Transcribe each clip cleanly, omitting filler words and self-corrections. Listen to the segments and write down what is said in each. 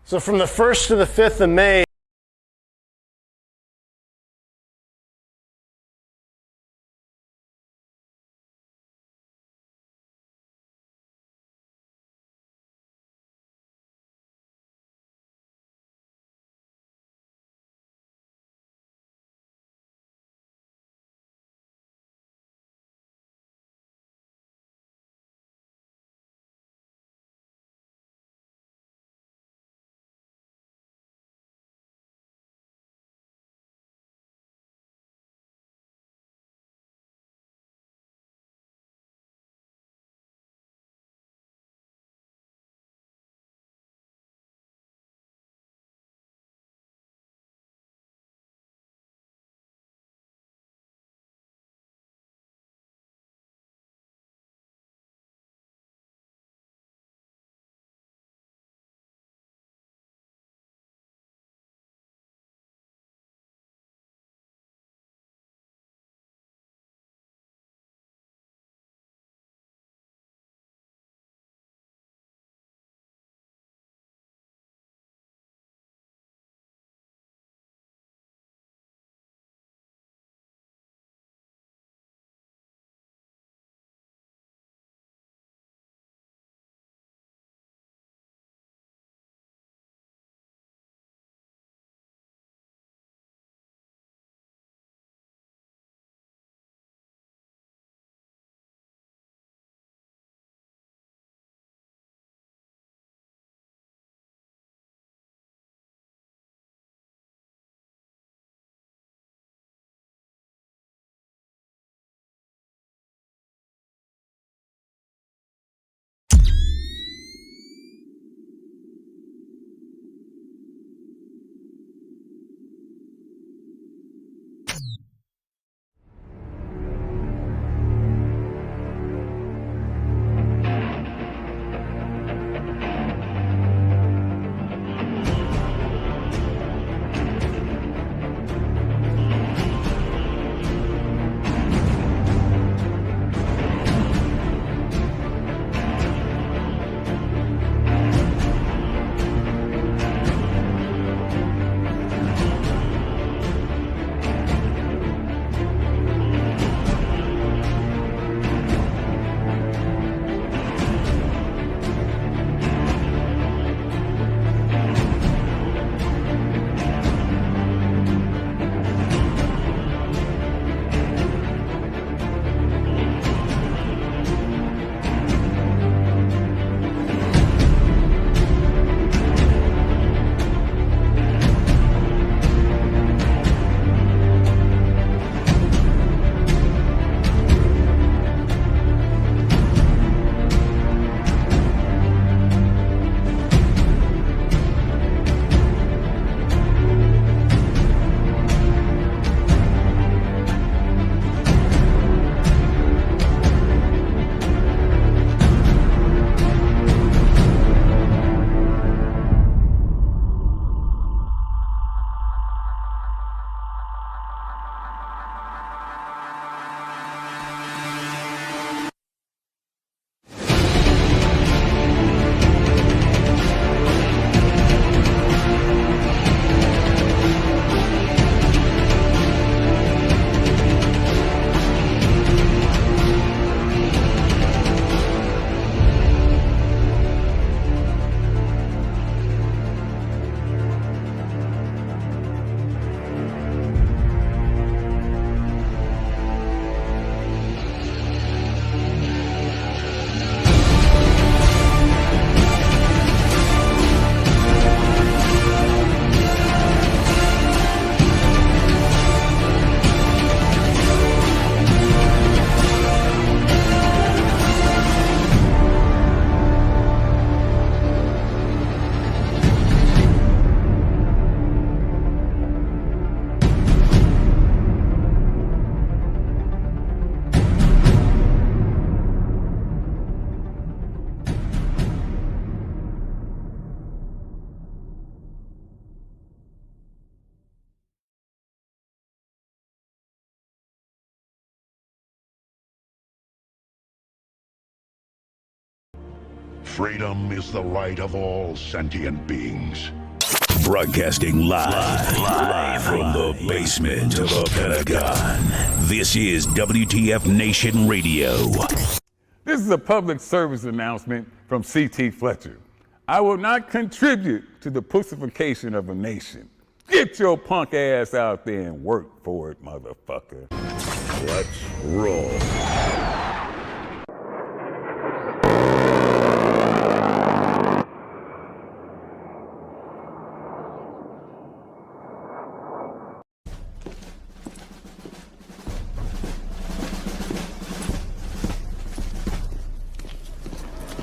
So from the 1st to the 5th of May, Freedom is the right of all sentient beings. Broadcasting live from the basement of the Pentagon. This is WTF Nation Radio. This is a public service announcement from C.T. Fletcher. I will not contribute to the pussification of a nation. Get your punk ass out there and work for it, motherfucker. Let's roll.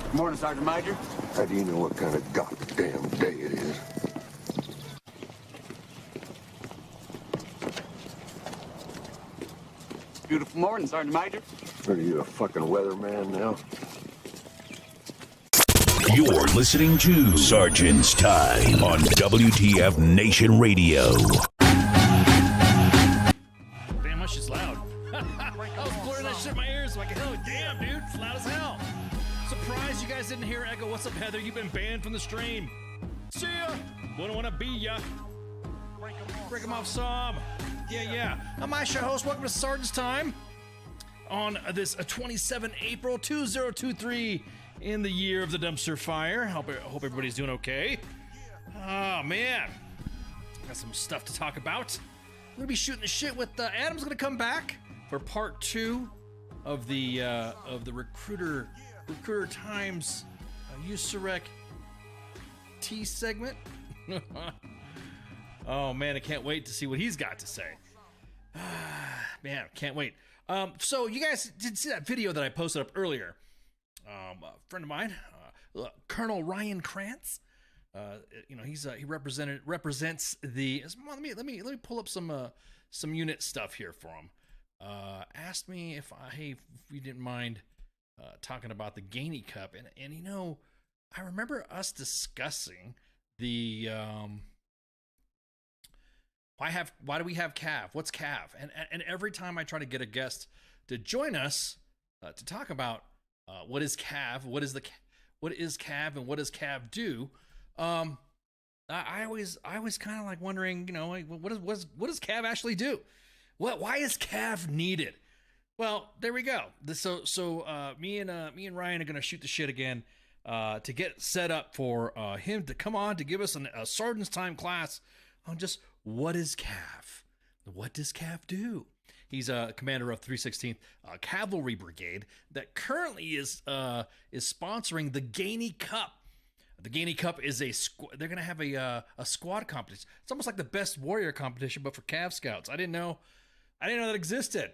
Good morning, Sergeant Major. How do you know what kind of goddamn day it is? Beautiful morning, Sergeant Major. Are you a fucking weatherman now? You're listening to Sergeant's Time on WTF Nation Radio. Damn, my shit's loud. I was blurring that shit in my ears like hell. Damn, dude, it's loud as hell. Surprised you guys didn't hear Echo. What's up, Heather? You've been banned from the stream. See ya. Wouldn't want to be ya. Break 'em off some. Yeah. I'm my show host. Welcome to Sergeant's Time on this 27 April 2023 in the year of the dumpster fire. Hope everybody's doing okay. Oh, man. Got some stuff to talk about. We're going to be shooting the shit with Adam's going to come back for part 2 of the RecruitingTimes USAREC T segment. Oh man, I can't wait to see what he's got to say. Man, can't wait. So you guys did see that video that I posted up earlier. A friend of mine, Colonel Ryan Krantz. He represents the. Let me pull up some unit stuff here for him. Asked me if we didn't mind talking about the Gainey Cup, and you know, I remember us discussing the why do we have Cav? What's Cav? And every time I try to get a guest to join us to talk about what is Cav, what is Cav, and what does Cav do, I always kind of like wondering, you know, like, what does Cav actually do? Why is Cav needed? Well, there we go. So me and Ryan are gonna shoot the shit again to get set up for him to come on to give us a Sergeant's Time class on just what is Cav. What does Cav do? He's a commander of 316th Cavalry Brigade that currently is sponsoring the Gainey Cup. The Gainey Cup is they're gonna have a squad competition. It's almost like the best warrior competition, but for Cav Scouts. I didn't know that existed.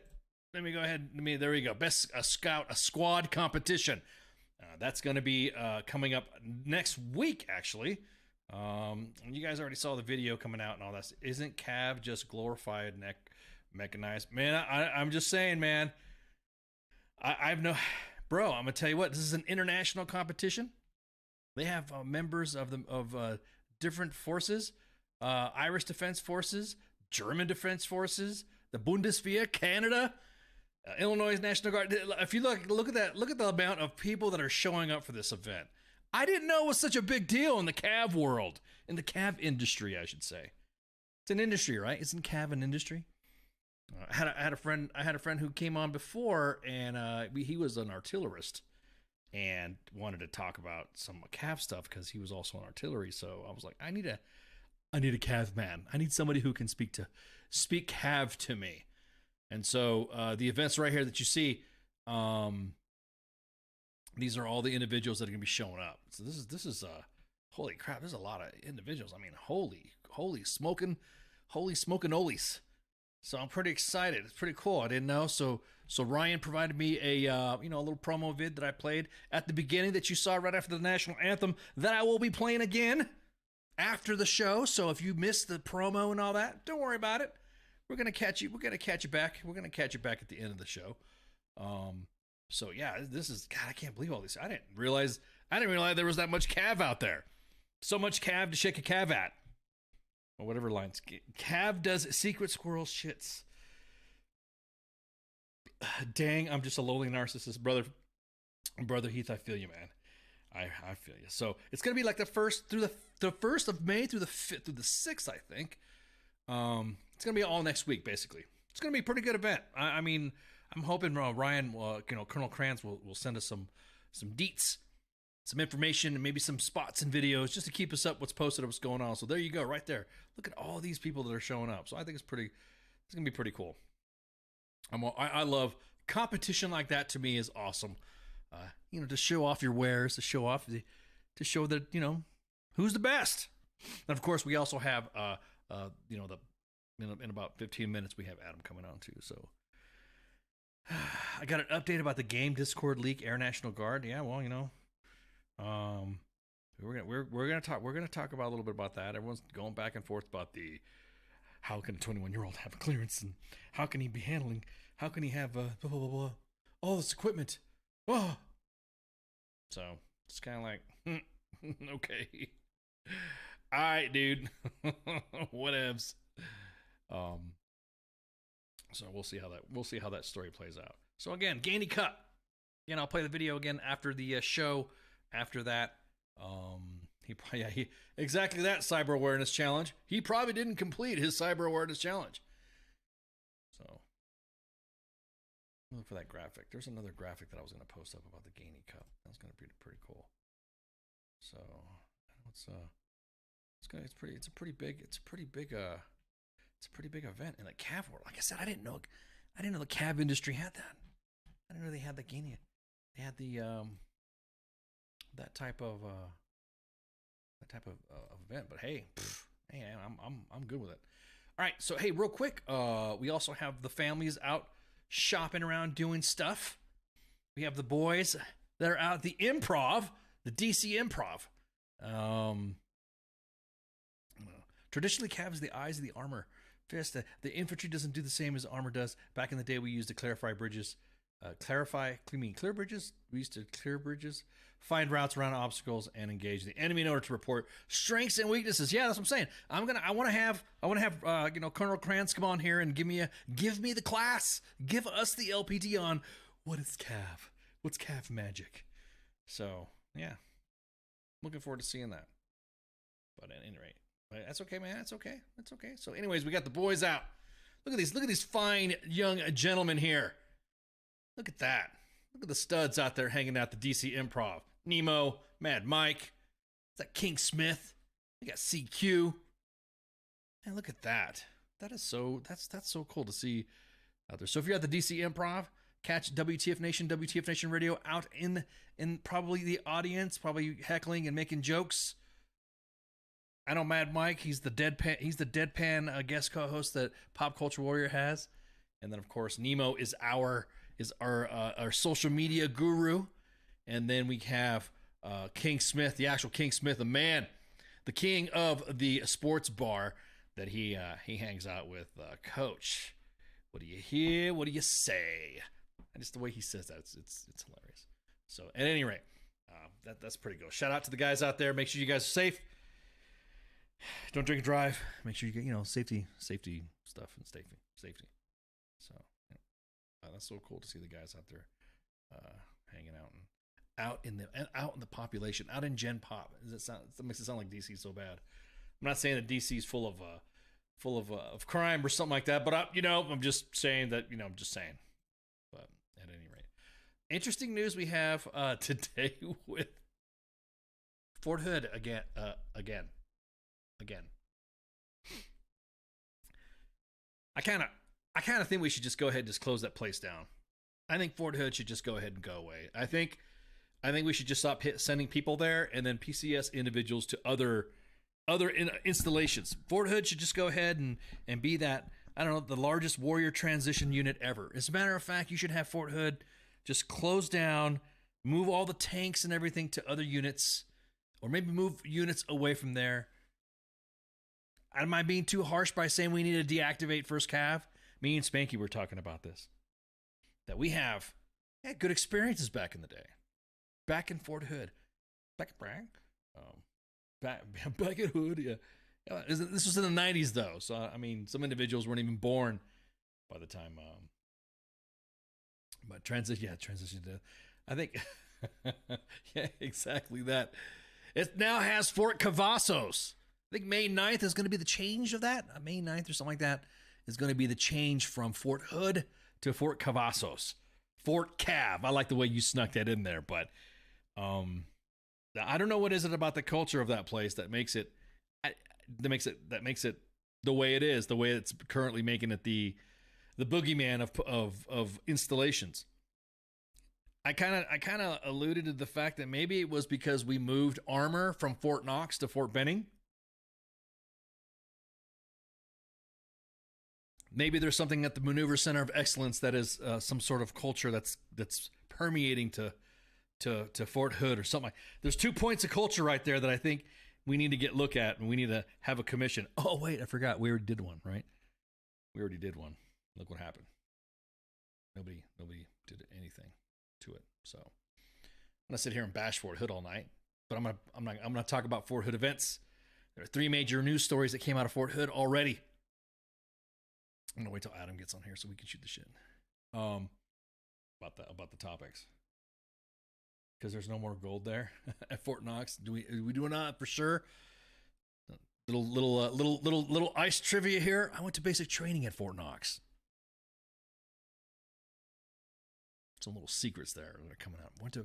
Let me go ahead. There we go. Best squad competition. That's going to be coming up next week, actually. You guys already saw the video coming out and all that. Isn't Cav just glorified mechanized? Man, I'm just saying, man. I've no... Bro, I'm going to tell you what. This is an international competition. They have members of different forces. Irish Defense Forces, German Defense Forces, the Bundeswehr, Canada, Illinois National Guard. If you look at the amount of people that are showing up for this event. I didn't know it was such a big deal in the Cav world, in the Cav industry, I should say. It's an industry, right? Isn't Cav an industry? I had a friend who came on before, and he was an artillerist and wanted to talk about some Cav stuff because he was also in artillery. So I was like, I need a Cav man. I need somebody who can speak Cav to me. And so the events right here that you see, these are all the individuals that are going to be showing up. So this is holy crap. There's a lot of individuals. I mean, holy smoking olies. So I'm pretty excited. It's pretty cool. I didn't know. So Ryan provided me a little promo vid that I played at the beginning that you saw right after the national anthem that I will be playing again after the show. So if you missed the promo and all that, don't worry about it. We're gonna catch you. We're gonna catch you back. We're gonna catch you back at the end of the show. So yeah, this is God. I can't believe all this. I didn't realize there was that much Cav out there. So much Cav to shake a Cav at, or whatever lines. Cav does secret squirrel shits. Dang, I'm just a lonely narcissist, brother Heath. I feel you, man. I feel you. So it's gonna be like the first of May through the 5th through the 6th, I think. It's gonna be all next week, basically. It's gonna be a pretty good event. I mean, I'm hoping Ryan, Colonel Kranz will send us some deets, some information, and maybe some spots and videos just to keep us up what's posted, what's going on. So there you go, right there. Look at all these people that are showing up. So I think it's gonna be pretty cool. I love competition like that. To me, is awesome. To show off your wares, to show that who's the best. And of course, we also have in about 15 minutes we have Adam coming on too. So I got an update about the game Discord leak, Air National Guard. Yeah, well, we're gonna talk about a little bit about that. Everyone's going back and forth about how can a 21-year-old have a clearance, and how can he have blah blah blah blah, all this equipment. Oh, so it's kind of like okay, all right, dude, whatevs. So we'll see how that story plays out. So again, Gainey Cup. I'll play the video again after the show. After that, he exactly that cyber awareness challenge. He probably didn't complete his cyber awareness challenge. So look for that graphic. There's another graphic that I was going to post up about the Gainey Cup. That's going to be pretty cool. So it's a pretty big event. And like Cav World, like I said, I didn't know the Cav industry had that. I didn't know they had the Gainey. They had the that type of event. But hey, I'm good with it. All right, so hey, real quick, we also have the families out shopping around doing stuff. We have the boys that are out at the Improv, the DC Improv. Traditionally, Cav is the eyes of the armor fist. The infantry doesn't do the same as armor does. Back in the day, we used to clarify bridges. Clear bridges? We used to clear bridges, find routes around obstacles, and engage the enemy in order to report strengths and weaknesses. Yeah, that's what I'm saying. I want to have Colonel Kranz come on here and give me the class. Give us the LPD on what is Cav. What's Cav magic? So yeah, looking forward to seeing that. But at any rate, that's okay, man. That's okay. That's okay. So anyways, we got the boys out. Look at these fine young gentlemen here. Look at that. Look at the studs out there hanging out the DC Improv. Nemo, Mad Mike. Is that King Smith? We got CQ. And look at that. That's so cool to see out there. So if you're at the DC Improv, catch WTF Nation Radio out in probably the audience, probably heckling and making jokes. I know Mad Mike, he's the deadpan guest co-host that Pop Culture Warrior has. And then of course Nemo is our social media guru. And then we have King Smith, the actual King Smith, the king of the sports bar that he hangs out with. Coach, what do you hear? What do you say? And just the way he says that, it's hilarious. So at any rate, that's pretty good. Shout out to the guys out there. Make sure you guys are safe. Don't drink and drive. Make sure you get safety stuff and safety. So that's so cool to see the guys out there hanging out out in the population, out in Gen Pop. That makes it sound like DC so bad. I'm not saying that DC is full of crime or something like that, but I'm just saying that I'm just saying. But at any rate, interesting news we have today with Fort Hood again. I kind of think we should just go ahead and just close that place down. I think Fort Hood should just go ahead and go away. I think we should just stop sending people there, and then PCS individuals to other installations. Fort Hood should just go ahead and be that, I don't know, the largest warrior transition unit ever. As a matter of fact, you should have Fort Hood just close down, move all the tanks and everything to other units, or maybe move units away from there. Am I being too harsh by saying we need to deactivate First Cav? Me and Spanky were talking about this. That we had good experiences back in the day. Back in Fort Hood. Back at Hood, yeah. This was in the 90s, though. So, I mean, some individuals weren't even born by the time. But transition to, I think, Yeah, exactly that. It now has Fort Cavazos. I think May 9th is going to be the change of that. May 9th or something like that is going to be the change from Fort Hood to Fort Cavazos. Fort Cav. I like the way you snuck that in there, but I don't know what is it about the culture of that place that makes it the way it is, the way it's currently making it the boogeyman of installations. I kind of alluded to the fact that maybe it was because we moved armor from Fort Knox to Fort Benning. Maybe there's something at the Maneuver Center of Excellence that is some sort of culture that's permeating to Fort Hood or something. There's 2 points of culture right there that I think we need to look at, and we need to have a commission. Oh wait, I forgot. We already did one, right? We already did one. Look what happened. Nobody did anything to it. So I'm gonna sit here and bash Fort Hood all night, but I'm gonna talk about Fort Hood events. There are 3 major news stories that came out of Fort Hood already. I'm gonna wait till Adam gets on here so we can shoot the shit about the topics, because there's no more gold there at Fort Knox. Do we do not for sure? Little ice trivia here. I went to basic training at Fort Knox. Some little secrets there that are coming out. Wait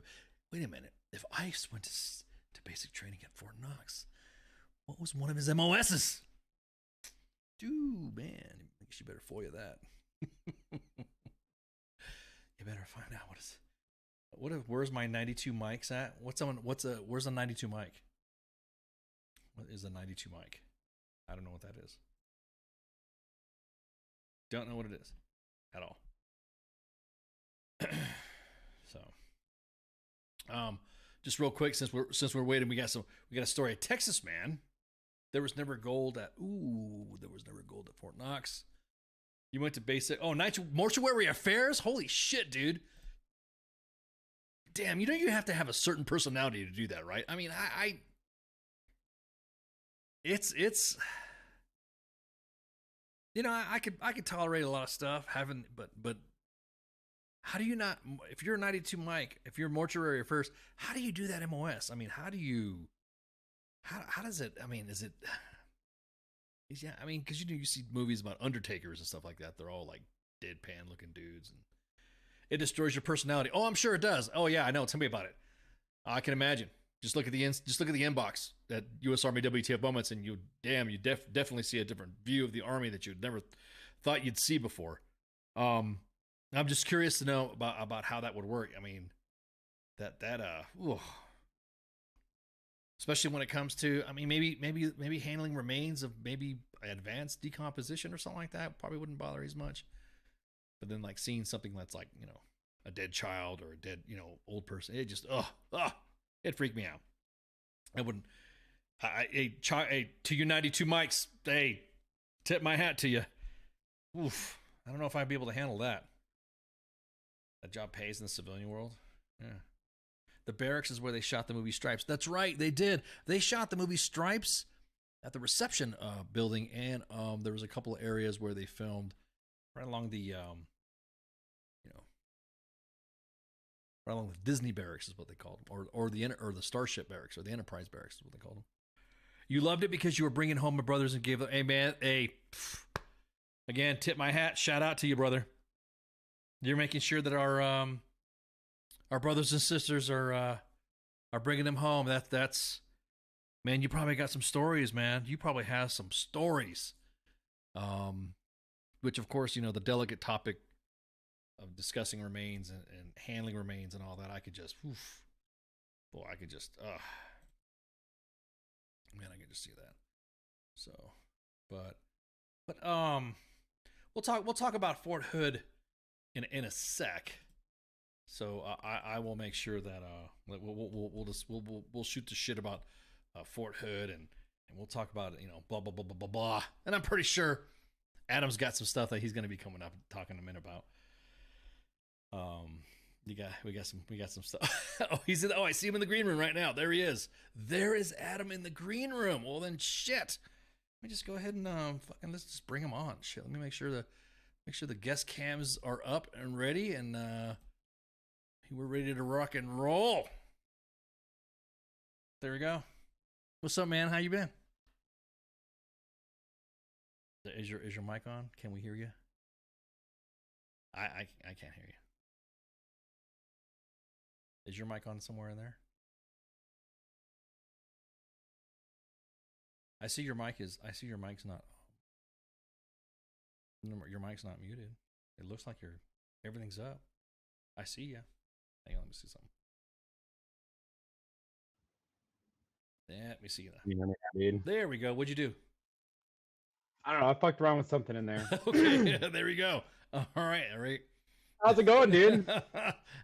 a minute. If Ice went to basic training at Fort Knox, what was one of his MOSs? Dude, man, I guess you better FOIA that. You better find out where's my 92 mics at? Where's a 92 mic? What is a 92 mic? I don't know what that is. Don't know what it is at all. So, just real quick, since we're waiting, we got a story. A Texas man. There was never gold at Fort Knox. You went to basic. Oh, mortuary affairs. Holy shit, dude. Damn, you have to have a certain personality to do that, right? I mean, it's I could tolerate a lot of stuff but how do you not, if you're a 92 mic, if you're mortuary affairs, how do you do that MOS? I mean, how does it, I mean, because you see movies about undertakers and stuff like that. They're all like deadpan looking dudes, and it destroys your personality. Oh, I'm sure it does. Oh yeah, I know. Tell me about it. I can imagine. Just look at the inbox at U.S. Army WTF moments, and you definitely see a different view of the Army that you'd never thought you'd see before. I'm just curious to know about how that would work. I mean, especially when it comes to, I mean, maybe handling remains of maybe advanced decomposition or something like that probably wouldn't bother as much. But then like seeing something that's like, a dead child or a dead, old person, it just it freaked me out. I wouldn't. To you 92 mics, hey, tip my hat to you. Oof, I don't know if I'd be able to handle that. That job pays in the civilian world. Yeah. The barracks is where they shot the movie Stripes. That's right, they did. They shot the movie Stripes at the reception building, and there was a couple of areas where they filmed right along the right along the Disney barracks is what they called them, or the Starship barracks, or the Enterprise barracks is what they called them. You loved it because you were bringing home my brothers and gave them, hey man, again, tip my hat, shout out to you, brother. You're making sure that our brothers and sisters are bringing them home. That's man, you probably got some stories, man. You probably have some stories. Which of course, the delicate topic of discussing remains and handling remains and all that, I could just I could just see that. So, but we'll talk about Fort Hood in a sec. So I will make sure that we'll shoot the shit about Fort Hood, and we'll talk about blah blah blah blah blah blah. And I'm pretty sure Adam's got some stuff that he's going to be coming up and talking to me about. We got some stuff. I see him in the green room right now. There he is. There is Adam in the green room. Well then, shit. Let me just go ahead and let's just bring him on. Shit. Let me make sure the guest cams are up and ready, and We're ready to rock and roll. There we go. What's up, man? How you been? Is your mic on? Can we hear you? I can't hear you. Is your mic on somewhere in there? I see your mic's not. Your mic's not muted. It looks like everything's up. I see ya. Hang on, let me see something. Yeah, let me see that. You know what I mean? There we go. What'd you do? I don't know. I fucked around with something in there. Okay, yeah, there we go. All right. How's it going, dude?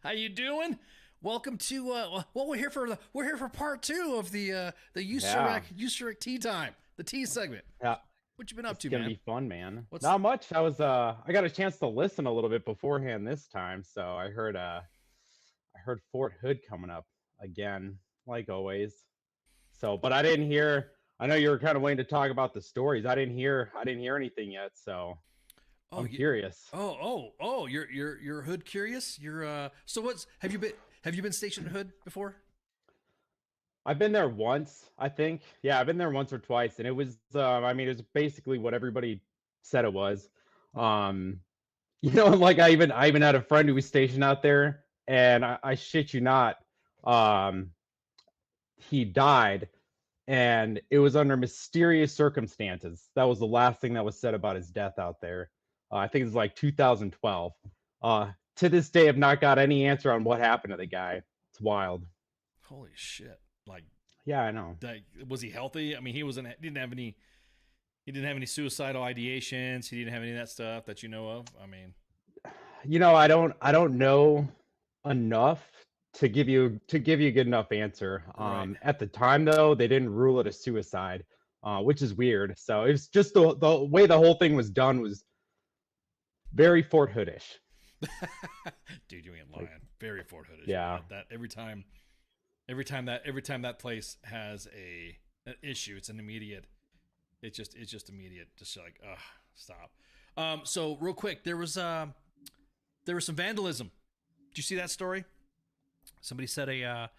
How you doing? Welcome to well, we're here for part 2 of the USAREC tea time, the tea segment. Yeah. What you been up to, It's gonna man? be fun, man. Not much. I got a chance to listen a little bit beforehand this time, so I heard Fort Hood coming up again, like always. So, but I didn't hear. I know you were kind of waiting to talk about the stories. I didn't hear anything yet, so I'm curious. Oh, you're Hood curious? You're so have you been stationed at Hood before? I've been there once, I think. Yeah, I've been there once or twice, and it was I mean, it was basically what everybody said it was. Like I even had a friend who was stationed out there, and I shit you not, he died, and it was under mysterious circumstances. That was the last thing that was said about his death out there. I think it was like 2012. To this day, I've not got any answer on what happened to the guy. It's wild. Holy shit! Like, yeah, I know. Was he healthy? I mean, he didn't have any suicidal ideations. He didn't have any of that stuff that you know of. I mean, I don't know enough to give you a good enough answer. Right. At the time, though, they didn't rule it a suicide, which is weird. So it's just the way the whole thing was done was very Fort Hoodish. Dude, you ain't lying. Very Fort Hoodish. Yeah. That every time that place has an issue, it's an immediate. It's just immediate. Just like, stop. So real quick, there was some vandalism. Did you see that story? Somebody set a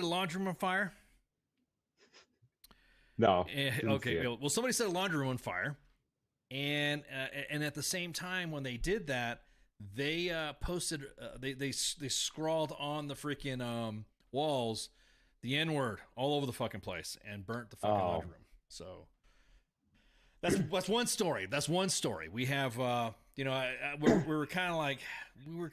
laundry room on fire. No. Okay. Well, somebody set a laundry room on fire, and at the same time when they did that, they posted they scrawled on the freaking walls the N-word all over the fucking place and burnt the fucking laundry room. So that's one story. That's one story. We have we were kind of like we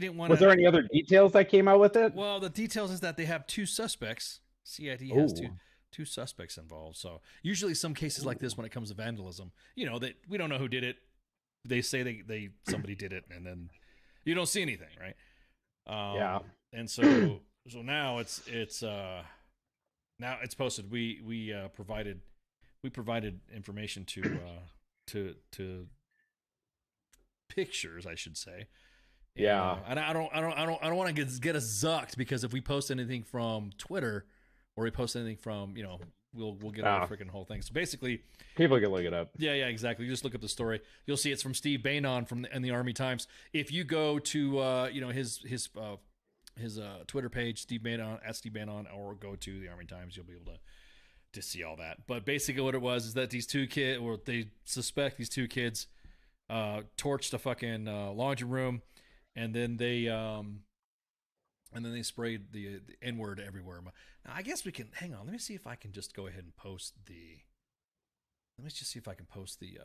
didn't want. Was there any other details that came out with it? Well, the details is that they have 2 suspects. CID has two suspects involved. So usually some cases like this, when it comes to vandalism, that we don't know who did it. They say somebody did it, and then you don't see anything, right? Yeah. And so now it's posted. We provided information to pictures, I should say. And, yeah. And I don't want to get us zucked, because if we post anything from Twitter or we post anything from we'll get the freaking whole thing. So basically, people can look it up. Yeah, exactly. You just look up the story. You'll see it's from Steve Bainon in the Army Times. If you go to his Twitter page, Steve Bainon, or go to the Army Times, you'll be able to see all that. But basically, what it was is that these 2 kids, or they suspect these 2 kids, torched a fucking laundry room, and then they sprayed the N-word everywhere. Now, I guess we can hang on. Let me see if I can just go ahead and post the. Let me just see if I can post the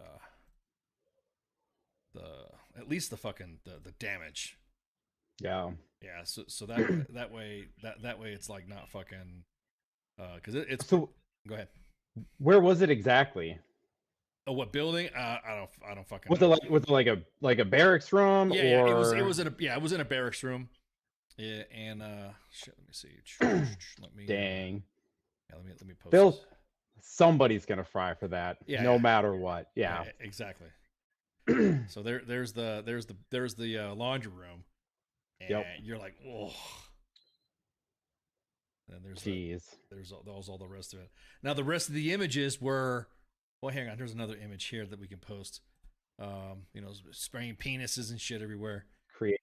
at least the fucking the damage. Yeah. Yeah. So that way it's like not fucking because it's. So go ahead. Where was it exactly? Oh, what building? I don't fucking. Was know. it like a barracks room? Yeah, or... it was in a barracks room. Yeah, and shit. Let me see. Let me. Dang. Yeah, let me post. This. Somebody's gonna fry for that. Yeah, no matter what. Yeah. Exactly. So there's the laundry room, and you're like, whoa. And there's all the rest of it. Now the rest of the images were. Well, hang on. There's another image here that we can post. Spraying penises and shit everywhere. Create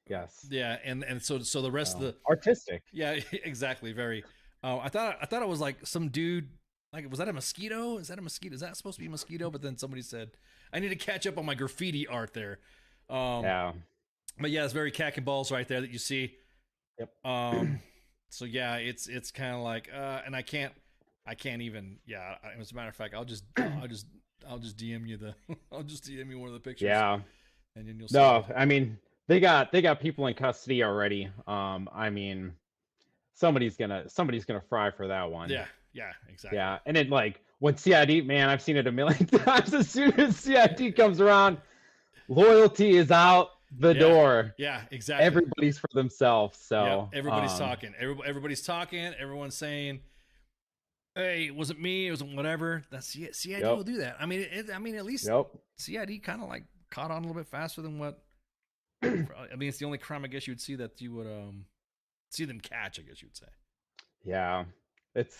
Yes. Yeah, and so the rest of the artistic. Yeah, exactly. Very. I thought it was like some dude. Like, was that a mosquito? Is that a mosquito? Is that supposed to be a mosquito? But then somebody said, I need to catch up on my graffiti art there. Yeah. But yeah, it's very cack and balls right there that you see. Yep. So yeah, it's kind of like, and I can't even. Yeah, as a matter of fact, I'll just DM you I'll just DM you one of the pictures. Yeah. And then you'll see. No, I mean, they got people in custody already. I mean, somebody's gonna fry for that one. Yeah, exactly. Yeah, and it like when CID, man, I've seen it a million times. As soon as CID comes around, loyalty is out the door. Yeah, exactly. Everybody's for themselves. So yeah, everybody's talking. Everybody's talking. Everyone's saying, "Hey, it wasn't me. It wasn't whatever." That's CID will do that. I mean, at least CID kind of like caught on a little bit faster than what. I mean, it's the only crime I guess you would see that you would see them catch. I guess you would say. Yeah, it's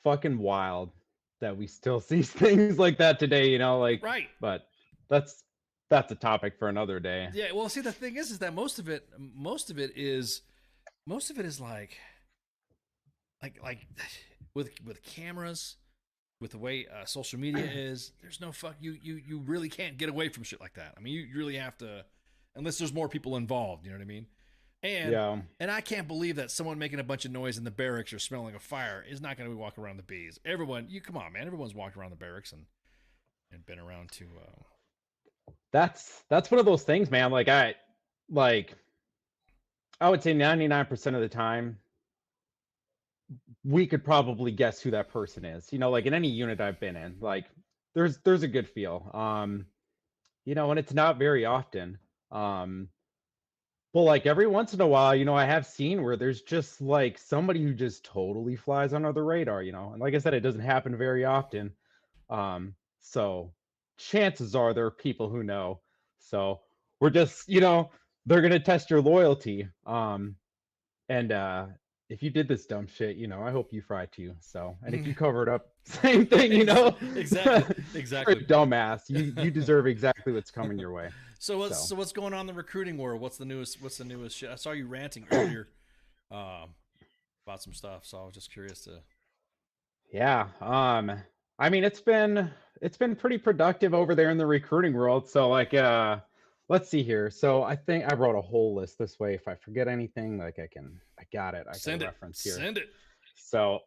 fucking wild that we still see things like that today. You know, like right. But that's a topic for another day. Yeah. Well, see, the thing is that most of it is like with cameras, with the way social media is. There's no you really can't get away from shit like that. I mean, you really have to, unless there's more people involved. You know what I mean? And I can't believe that someone making a bunch of noise in the barracks or smelling a fire is not going to be walking around the bees. Everyone, come on, man. Everyone's walked around the barracks and been around to. That's one of those things, man. I would say 99% of the time, we could probably guess who that person is. You know, like in any unit I've been in, like there's a good feel. You know, and it's not very often. Well, like every once in a while, you know, I have seen where there's just like somebody who just totally flies under the radar, you know. And like I said, it doesn't happen very often. So chances are there are people who know. So we're just, you know, they're gonna test your loyalty. And if you did this dumb shit, you know, I hope you fry too. So, and if you cover it up, same thing, you know. Exactly. Dumbass. You deserve exactly what's coming your way. So what's going on in the recruiting world? What's the newest shit? I saw you ranting earlier about some stuff, so I was just curious to. Yeah. I mean, it's been pretty productive over there in the recruiting world. So like let's see here. So I think I wrote a whole list this way. If I forget anything, like I got it. I can reference here. Send it. So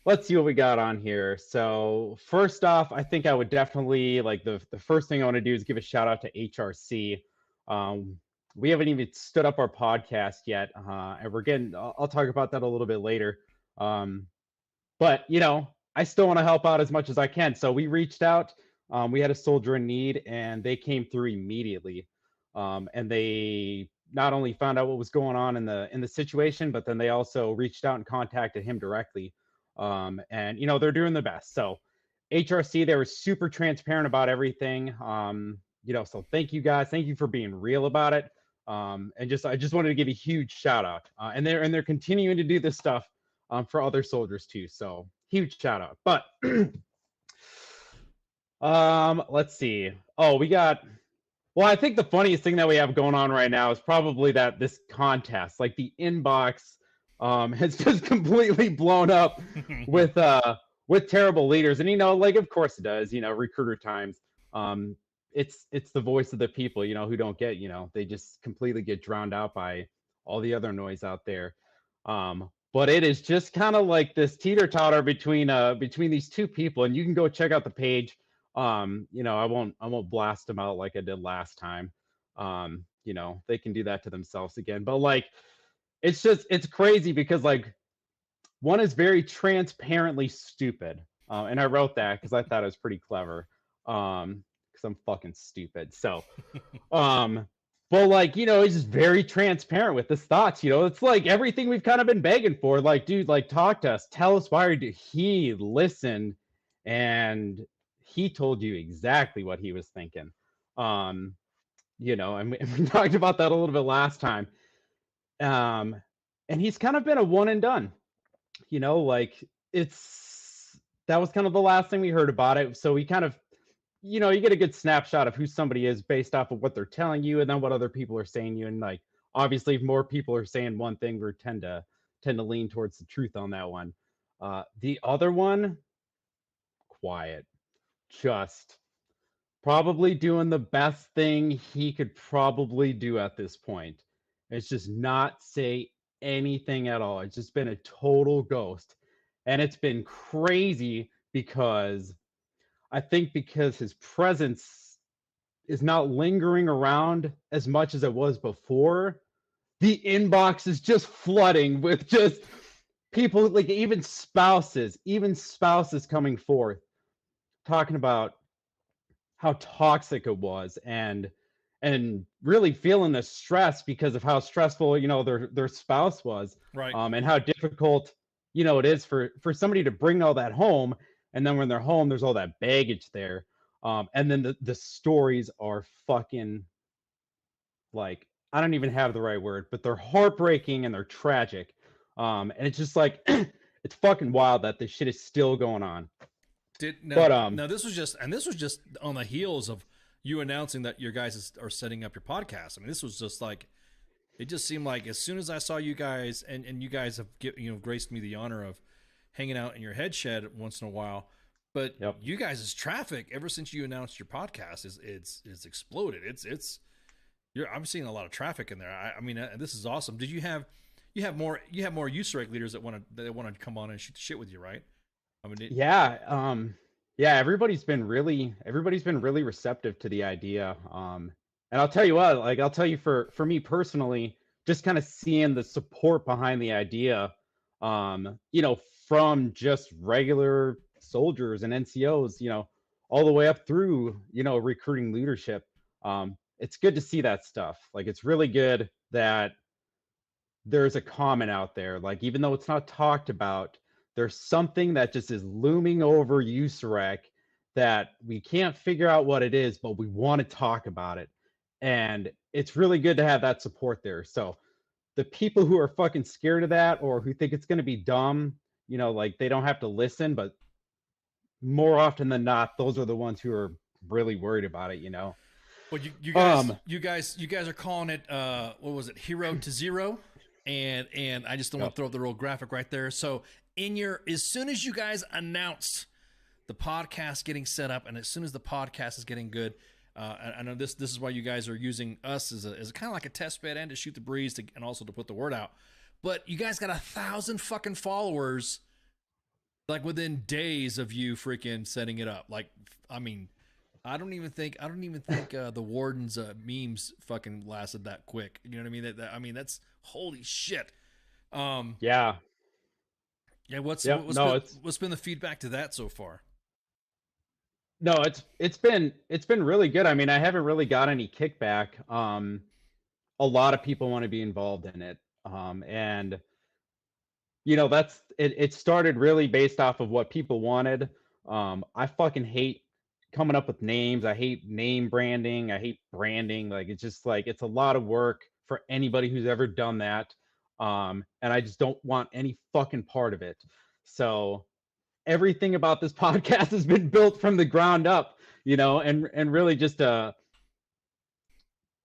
let's see what we got on here. So first off, I think I would definitely like the first thing I want to do is give a shout out to HRC. We haven't even stood up our podcast yet, and we're getting. I'll talk about that a little bit later. But you know, I still want to help out as much as I can. So we reached out. We had a soldier in need, and they came through immediately. And they not only found out what was going on in the situation, but then they also reached out and contacted him directly. And you know, they're doing the best. So HRC, they were super transparent about everything. You know, so thank you guys. Thank you for being real about it. And I just wanted to give a huge shout out. And they're continuing to do this stuff for other soldiers too. So huge shout out. But let's see. Oh, well, I think the funniest thing that we have going on right now is probably that this contest, like the inbox, has just completely blown up with terrible leaders. And, you know, like, of course it does, you know, RecruitingTimes. It's the voice of the people, you know, who don't get, you know, they just completely get drowned out by all the other noise out there. But it is just kind of like this teeter-totter between these two people. And you can go check out the page. You know, I won't blast them out like I did last time. You know, they can do that to themselves again. But like, it's crazy because like one is very transparently stupid. And I wrote that because I thought it was pretty clever. Because I'm fucking stupid. So, but like, you know, he's just very transparent with his thoughts. You know, it's like everything we've kind of been begging for. Like, dude, like talk to us, tell us why he listened, and he told you exactly what he was thinking. You know, and we talked about that a little bit last time. And he's kind of been a one and done. You know, like that was kind of the last thing we heard about it. So we kind of you know, you get a good snapshot of who somebody is based off of what they're telling you, and then what other people are saying to you. And like, obviously, if more people are saying one thing, we tend to lean towards the truth on that one. The other one, quiet, just probably doing the best thing he could probably do at this point. It's just not say anything at all. It's just been a total ghost. And it's been crazy because I think because his presence is not lingering around as much as it was before, the inbox is just flooding with just people, like even spouses coming forth talking about how toxic it was and really feeling the stress because of how stressful, you know, their spouse was, Right. and how difficult, you know, it is for somebody to bring all that home. And then when they're home, there's all that baggage there. And then the stories are fucking, like, I don't even have the right word, but they're heartbreaking and they're tragic. And it's just like, it's fucking wild that this shit is still going on. Now this was just on the heels of you announcing that your guys are setting up your podcast. I mean, this was just like, it just seemed like as soon as I saw you guys and you guys have graced me the honor of hanging out in your head shed once in a while. But you guys' traffic ever since you announced your podcast it's exploded. I'm seeing a lot of traffic in there. I mean, this is awesome. Did you have more USAREC leaders that want to come on and shoot the shit with you, right? I mean, everybody's been really receptive to the idea. And I'll tell you what, like, I'll tell you for me personally, just kind of seeing the support behind the idea, you know, from just regular soldiers and NCOs, you know, all the way up through, you know, recruiting leadership. It's good to see that stuff. Like, it's really good that there's a comment out there. Like, even though it's not talked about, there's something that just is looming over USAREC that we can't figure out what it is, but we want to talk about it. And it's really good to have that support there. So the people who are fucking scared of that, or who think it's going to be dumb, you know, like, they don't have to listen, but more often than not, those are the ones who are really worried about it, you know? Well, you guys are calling it, what was it? Hero to Zero. And I just don't want to throw up the real graphic right there. So as soon as you guys announced the podcast getting set up, and as soon as the podcast is getting good, I know this is why you guys are using us as a kind of like a test bed and to shoot the breeze and also to put the word out. But you guys got 1,000 fucking followers, like within days of you freaking setting it up. Like, I mean, I don't even think the Warden's memes fucking lasted that quick. You know what I mean? I mean, that's holy shit. Yeah. What's been the feedback to that so far? No, it's been really good. I mean, I haven't really got any kickback. A lot of people want to be involved in it. And you know, it started really based off of what people wanted. I fucking hate coming up with names. I hate name branding. I hate branding. Like, it's just like, it's a lot of work for anybody who's ever done that. And I just don't want any fucking part of it. So everything about this podcast has been built from the ground up, you know, and really just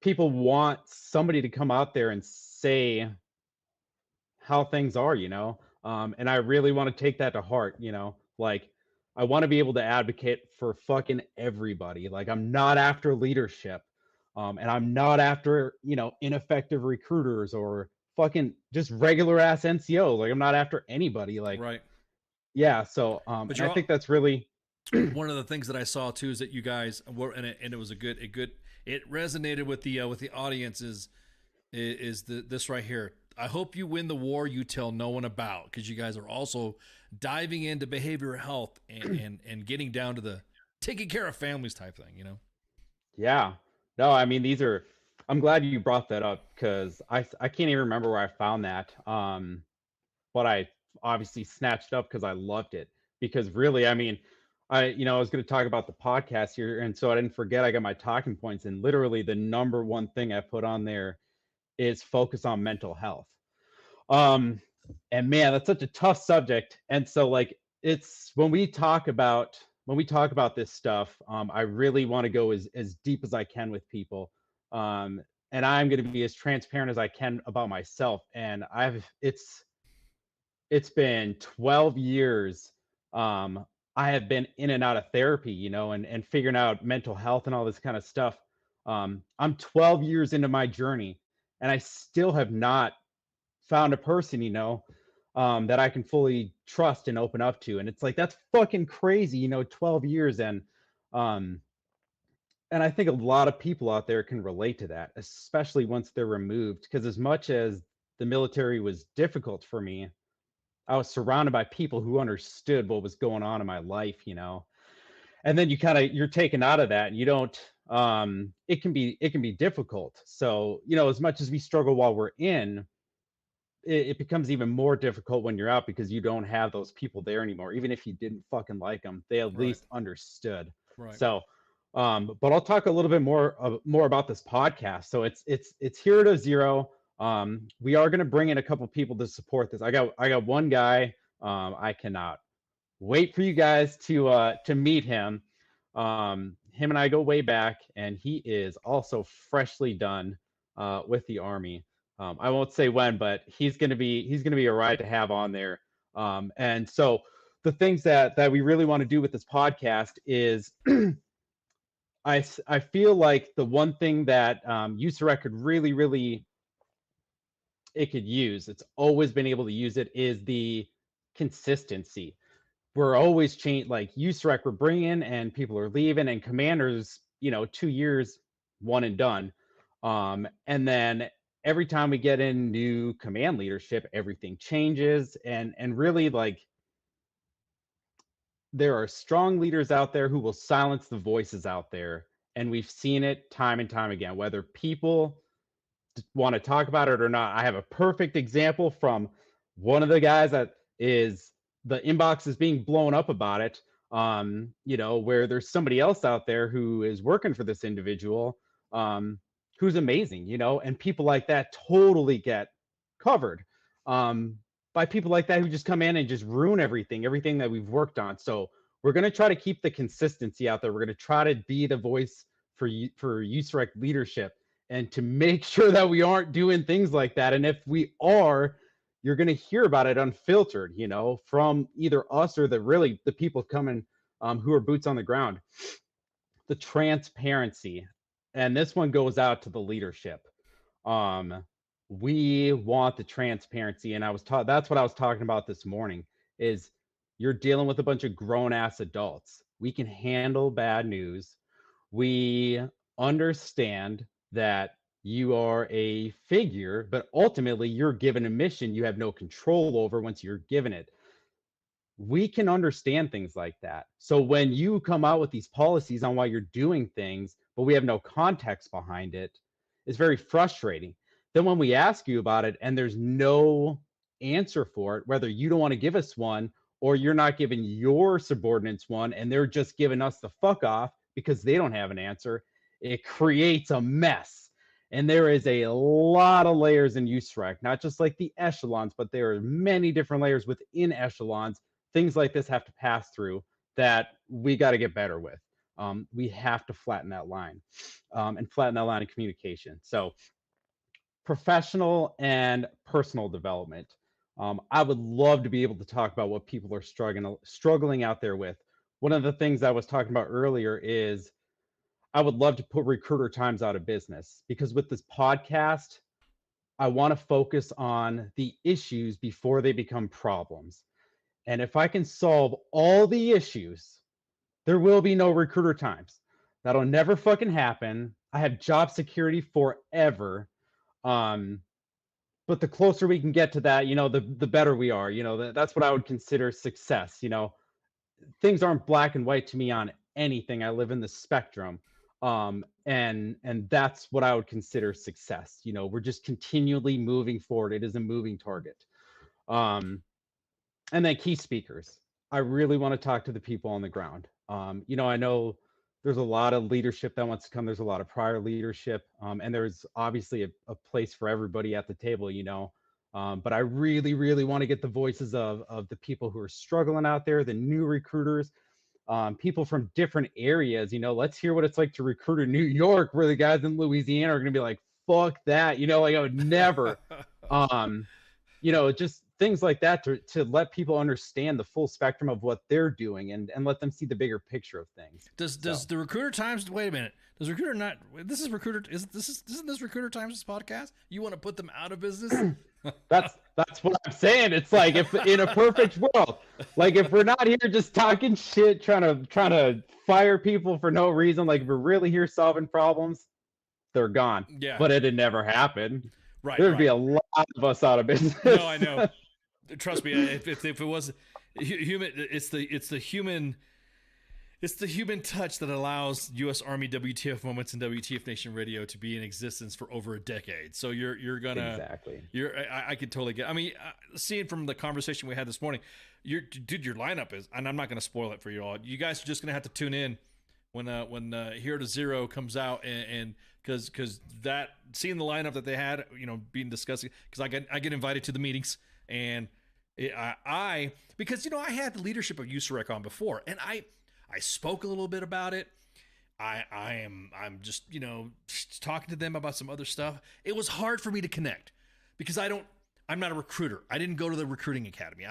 people want somebody to come out there and say how things are, you know. And I really want to take that to heart, you know. Like, I want to be able to advocate for fucking everybody. Like, I'm not after leadership. And I'm not after, you know, ineffective recruiters or fucking just regular ass NCOs. Like, I'm not after anybody. Like, right. Yeah. So, but I think that's really one of the things that I saw too is that you guys were, and it was it resonated with the audience is this right here. I hope you win the war you tell no one about, because you guys are also diving into behavioral health and getting down to the taking care of families type thing, you know? Yeah. No, I mean, I'm glad you brought that up, because I can't even remember where I found that. But I obviously snatched up because I loved it. Because really, I mean, I was going to talk about the podcast here, and so I didn't forget I got my talking points, and literally the number one thing I put on there is focus on mental health. And man, that's such a tough subject. And so, like, it's when we talk about when we talk about this stuff, I really want to go as deep as I can with people. And I'm going to be as transparent as I can about myself. And it's been 12 years. I have been in and out of therapy, you know, and figuring out mental health and all this kind of stuff. I'm 12 years into my journey, and I still have not found a person, you know, that I can fully trust and open up to. And it's like, that's fucking crazy, you know, 12 years. Um, and I think a lot of people out there can relate to that, especially once they're removed. Because as much as the military was difficult for me, I was surrounded by people who understood what was going on in my life, you know. And then you're taken out of that, and you don't. It can be difficult. So, you know, as much as we struggle while we're in, it becomes even more difficult when you're out because you don't have those people there anymore. Even if you didn't fucking like them, they at least understood. Right. So, but I'll talk a little bit more about this podcast. So it's here to zero. We are going to bring in a couple people to support this. I got one guy. I cannot wait for you guys to meet him. Him and I go way back, and he is also freshly done with the Army. I won't say when, but he's gonna be a ride to have on there. And so the things that we really want to do with this podcast is I feel like the one thing that USAREC could really it could use, it's always been able to use it, is the consistency. We're always changing, like USAREC we're bringing and people are leaving, and commanders, you know, 2 years, one and done. And then every time we get in new command leadership, everything changes. And really, like, there are strong leaders out there who will silence the voices out there. And we've seen it time and time again, whether people want to talk about it or not. I have a perfect example from one of the guys that is, the inbox is being blown up about it. You know, where there's somebody else out there who is working for this individual, who's amazing, you know, and people like that totally get covered by people like that who just come in and just ruin everything that we've worked on. So we're going to try to keep the consistency out there. We're going to try to be the voice for USAREC leadership, and to make sure that we aren't doing things like that. And if we are, you're going to hear about it unfiltered, you know, from either us or the people coming who are boots on the ground. The transparency, and this one goes out to the leadership. We want the transparency, and that's what I was talking about this morning, is you're dealing with a bunch of grown-ass adults. We can handle bad news. We understand that you are a figure, but ultimately you're given a mission you have no control over once you're given it. We can understand things like that. So when you come out with these policies on why you're doing things, but we have no context behind it, it's very frustrating. Then when we ask you about it and there's no answer for it, whether you don't want to give us one or you're not giving your subordinates one and they're just giving us the fuck off because they don't have an answer, it creates a mess. And there is a lot of layers in USAREC, not just like the echelons, but there are many different layers within echelons. Things like this have to pass through that we got to get better with. We have to flatten that line and flatten that line of communication. So professional and personal development. I would love to be able to talk about what people are struggling out there with. One of the things I was talking about earlier is I would love to put RecruitingTimes out of business, because with this podcast, I want to focus on the issues before they become problems. And if I can solve all the issues, there will be no RecruitingTimes. That'll never fucking happen. I have job security forever. But the closer we can get to that, you know, the better we are. You know, that's what I would consider success. You know, things aren't black and white to me on anything. I live in the spectrum. And that's what I would consider success. You know, we're just continually moving forward. It is a moving target. And then key speakers. I really want to talk to the people on the ground. You know, I know there's a lot of leadership that wants to come. There's a lot of prior leadership, and there's obviously a place for everybody at the table, you know. But I really want to get the voices of the people who are struggling out there, the new recruiters, people from different areas. Let's hear what it's like to recruit in New York, where the guys in Louisiana are going to be like, fuck that. Like I would never, just things like that to let people understand the full spectrum of what they're doing and let them see the bigger picture of things. Does the Recruiter Times, wait a minute, does Recruiter not, isn't this Recruiter Times' podcast? You want to put them out of business? That's what I'm saying. It's like, if in a perfect world, like if we're not here just talking shit, trying to fire people for no reason, like if we're really here solving problems, they're gone. Yeah. But it'd never happen. Right. There'd be a lot of us out of business. No, I know. Trust me. If it was human, it's the human touch that allows U.S. Army WTF Moments and WTF Nation Radio to be in existence for over a decade. So you're gonna exactly. I could totally get. I mean, seeing from the conversation we had this morning, your lineup is, and I'm not gonna spoil it for you all. You guys are just gonna have to tune in when Hero to Zero comes out, and because that, seeing the lineup that they had, being discussing, because I get invited to the meetings, and because I had the leadership of USAREC on before, and I spoke a little bit about it. I'm just talking to them about some other stuff. It was hard for me to connect because I'm not a recruiter. I didn't go to the recruiting academy.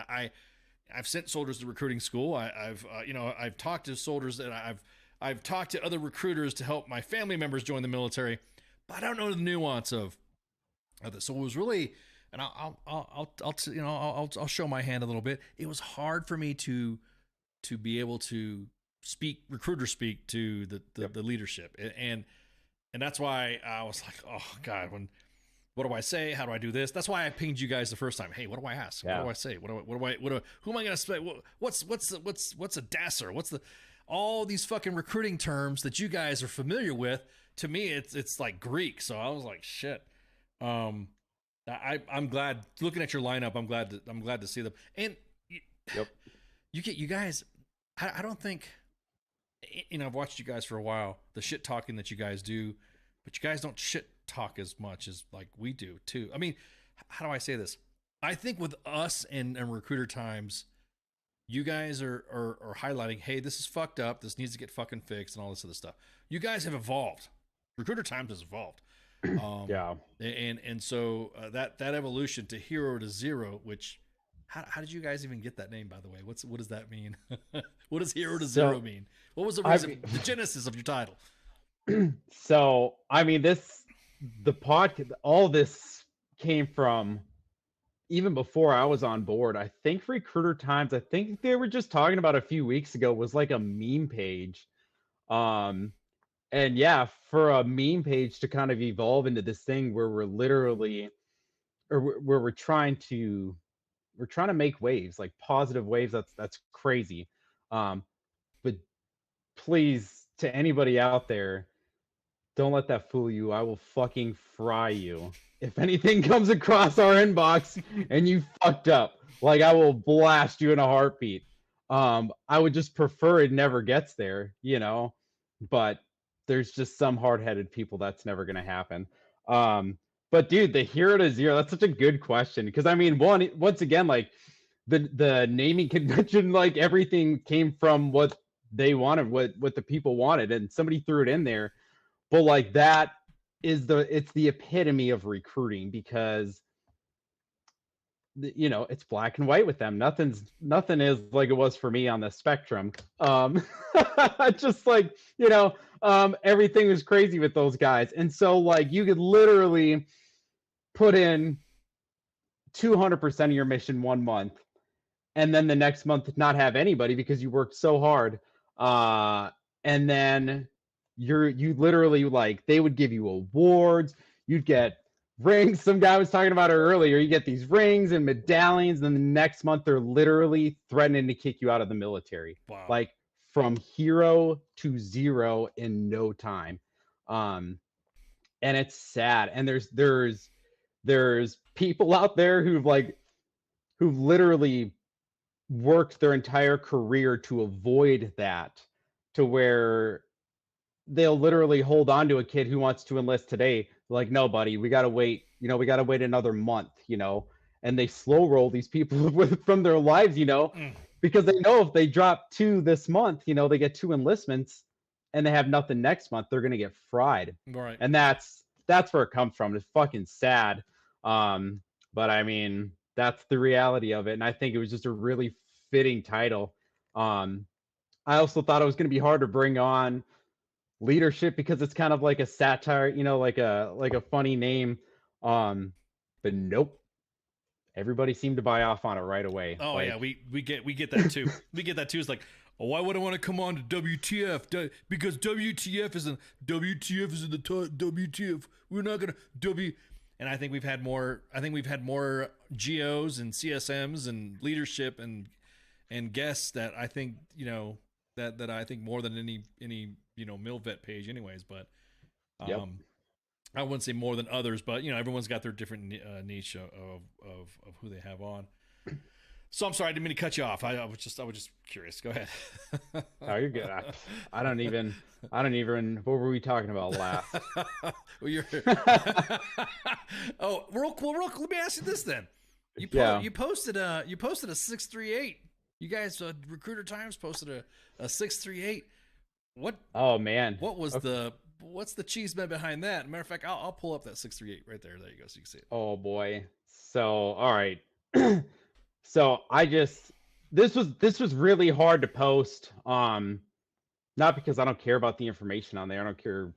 I've sent soldiers to recruiting school. I've talked to soldiers, and I've talked to other recruiters to help my family members join the military, but I don't know the nuance of this. So it was really, and I'll show my hand a little bit. It was hard for me to be able to recruiter speak to the leadership, and that's why I was like, oh God, what do I say? How do I do this? That's why I pinged you guys the first time. Hey, what do I ask? Yeah. What do I say? Who am I going to say? What's a DASSER? What's all these fucking recruiting terms that you guys are familiar with? To me, it's like Greek. So I was like, shit. I'm glad, looking at your lineup, I'm glad to see them. And you guys, I don't think, I've watched you guys for a while, the shit talking that you guys do, but you guys don't shit talk as much as like we do too. I mean, how do I say this? I think with us and Recruiter Times, you guys are highlighting, hey, this is fucked up, this needs to get fucking fixed, and all this other stuff. You guys have evolved. Recruiter Times has evolved. Yeah. And so that evolution to Hero to Zero, which, how did you guys even get that name, by the way? What does that mean? What does Hero to Zero mean? What was the reason, the genesis of your title? So, I mean, the podcast, all this came from even before I was on board. I think Recruiter Times, I think they were just talking about a few weeks ago, was like a meme page. And yeah, for a meme page to kind of evolve into this thing where we're literally, or where we're trying to make waves, like positive waves. That's crazy. But please, to anybody out there, don't let that fool you. I will fucking fry you. If anything comes across our inbox and you fucked up, like, I will blast you in a heartbeat. I would just prefer it never gets there, but there's just some hard-headed people that's never going to happen. But dude, the Hero to Zero, that's such a good question. Because I mean, once again, like the naming convention, like everything came from what they wanted, what the people wanted, and somebody threw it in there. But like that is it's the epitome of recruiting, because it's black and white with them. Nothing is like it was for me on the spectrum. Just like, everything was crazy with those guys. And so like you could literally put in 200% of your mission 1 month, and then the next month not have anybody because you worked so hard. And then you literally, like, they would give you awards, you'd get rings. Some guy was talking about it earlier. You get these rings and medallions, and the next month they're literally threatening to kick you out of the military. Wow. Like from Hero to Zero in no time. And it's sad. And there's people out there who've literally worked their entire career to avoid that, to where they'll literally hold on to a kid who wants to enlist today. Like, no, buddy, we got to wait, we got to wait another month, and they slow roll these people from their lives, because they know if they drop 2 this month, you know, they get 2 enlistments and they have nothing next month, they're gonna get fried. Right. And that's where it comes from. It's fucking sad. But I mean, that's the reality of it. And I think it was just a really fitting title. I also thought it was gonna be hard to bring on leadership because it's kind of like a satire, you know, like a funny name. But nope. Everybody seemed to buy off on it right away. Oh like, yeah, we get that too. We get that too. It's like, oh, why would I want to come on to WTF? Because WTF is in the WTF. We're not gonna W. And I think we've had more. I think we've had more GOs and CSMs and leadership and guests that I think, you know, that I think more than any you know, MilVet page anyways. But Yep. I wouldn't say more than others, but you know, everyone's got their different niche of who they have on. So I'm sorry, I didn't mean to cut you off. I was just curious. Go ahead. Oh, you're good. I don't even. What were we talking about last? Well, you're. Oh, real cool. Let me ask you this then. You posted a 638. You guys, Recruiter Times posted a 638. What? Oh man. What was what's the cheese man behind that? Matter of fact, I'll pull up that 638 right there. There you go, so you can see it. Oh boy. So all right. So this was really hard to post. Not because I don't care about the information on there. I don't care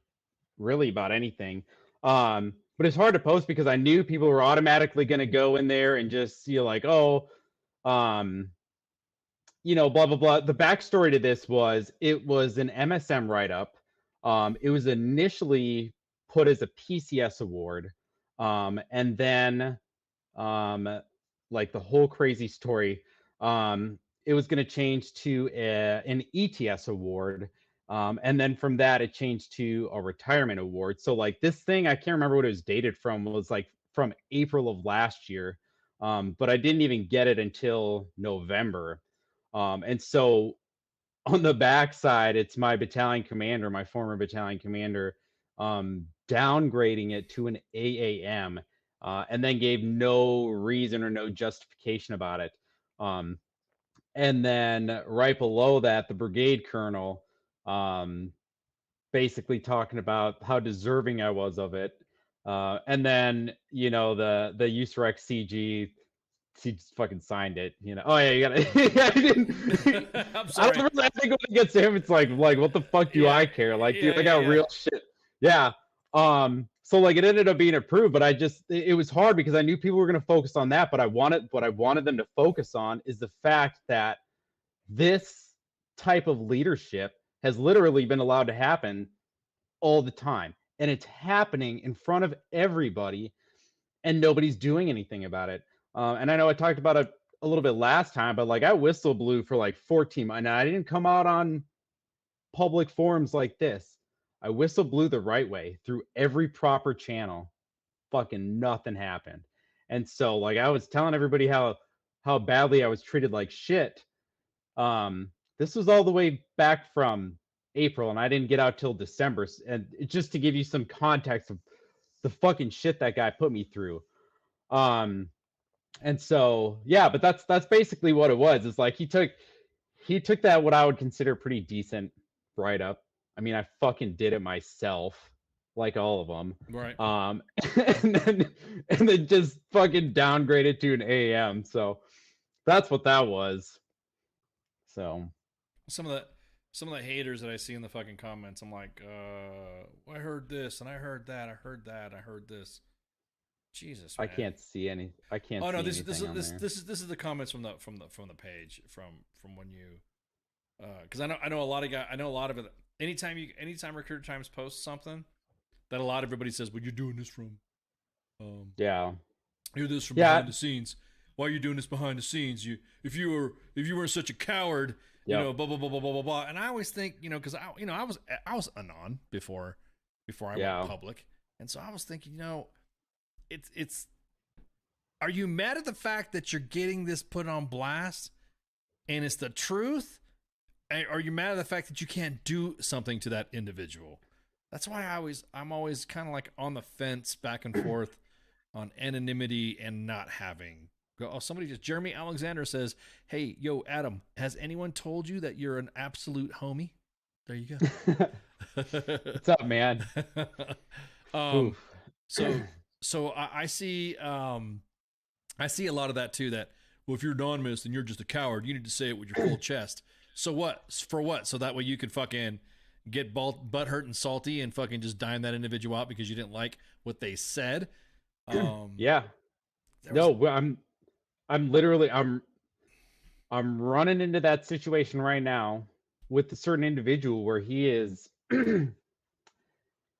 really about anything. But it's hard to post because I knew people were automatically going to go in there and just see like, oh, you know, blah blah blah. The backstory to this was it was an MSM write-up. It was initially put as a PCS award, and then like the whole crazy story, it was going to change to an ETS award, and then from that it changed to a retirement award. So like this thing, I can't remember what it was dated from, was like from April of last year, but I didn't even get it until November, and so on the backside, it's my battalion commander, my former battalion commander, downgrading it to an AAM, and then gave no reason or no justification about it. And then right below that, the brigade colonel, basically talking about how deserving I was of it. And then, you know, the USAREC CG, he just fucking signed it, you know. Oh yeah, you gotta. I'm sorry. I think when it gets to him, it's like what the fuck do I care? Like, dude, I got real shit. Yeah. So like it ended up being approved, but it was hard because I knew people were gonna focus on that, but what I wanted them to focus on is the fact that this type of leadership has literally been allowed to happen all the time, and it's happening in front of everybody, and nobody's doing anything about it. And I know I talked about it a little bit last time, but like I whistle blew for like 14 months. And I didn't come out on public forums like this. I whistle blew the right way through every proper channel. Fucking nothing happened. And so like I was telling everybody how badly I was treated like shit. This was all the way back from April, and I didn't get out till December. And just to give you some context of the fucking shit that guy put me through. And so, yeah, but that's basically what it was. It's like he took that, what I would consider pretty decent write-up. I mean, I fucking did it myself, like all of them. Right. And then just fucking downgraded to an AM. So that's what that was. So Some of the haters that I see in the fucking comments, I'm like, I heard this and I heard that, I heard that, I heard this. Jesus, man. I can't see any. I can't. Oh no, see this this is the comments from the page from when you, because I know a lot of it. Anytime Recruiter Times posts something, that a lot of everybody says, well, you're doing this from, yeah, you're this from behind the scenes. Why are you doing this behind the scenes? If you weren't such a coward, you know, blah blah blah blah blah blah blah. And I always think, you know, because I was anon before I went public, and so I was thinking, you know. It's are you mad at the fact that you're getting this put on blast and it's the truth? Are you mad at the fact that you can't do something to that individual? That's why I'm always kind of like on the fence back and forth on anonymity and not having Oh, somebody just Jeremy Alexander says, "Hey, yo, Adam, has anyone told you that you're an absolute homie?" There you go. What's up, man? um, so I see I see a lot of that too. That, well, if you're anonymous and you're just a coward, you need to say it with your full chest. So what? For what? So that way you can fucking get butt hurt and salty and fucking just dime that individual out because you didn't like what they said. Yeah. No, I'm literally I'm running into that situation right now with a certain individual where he is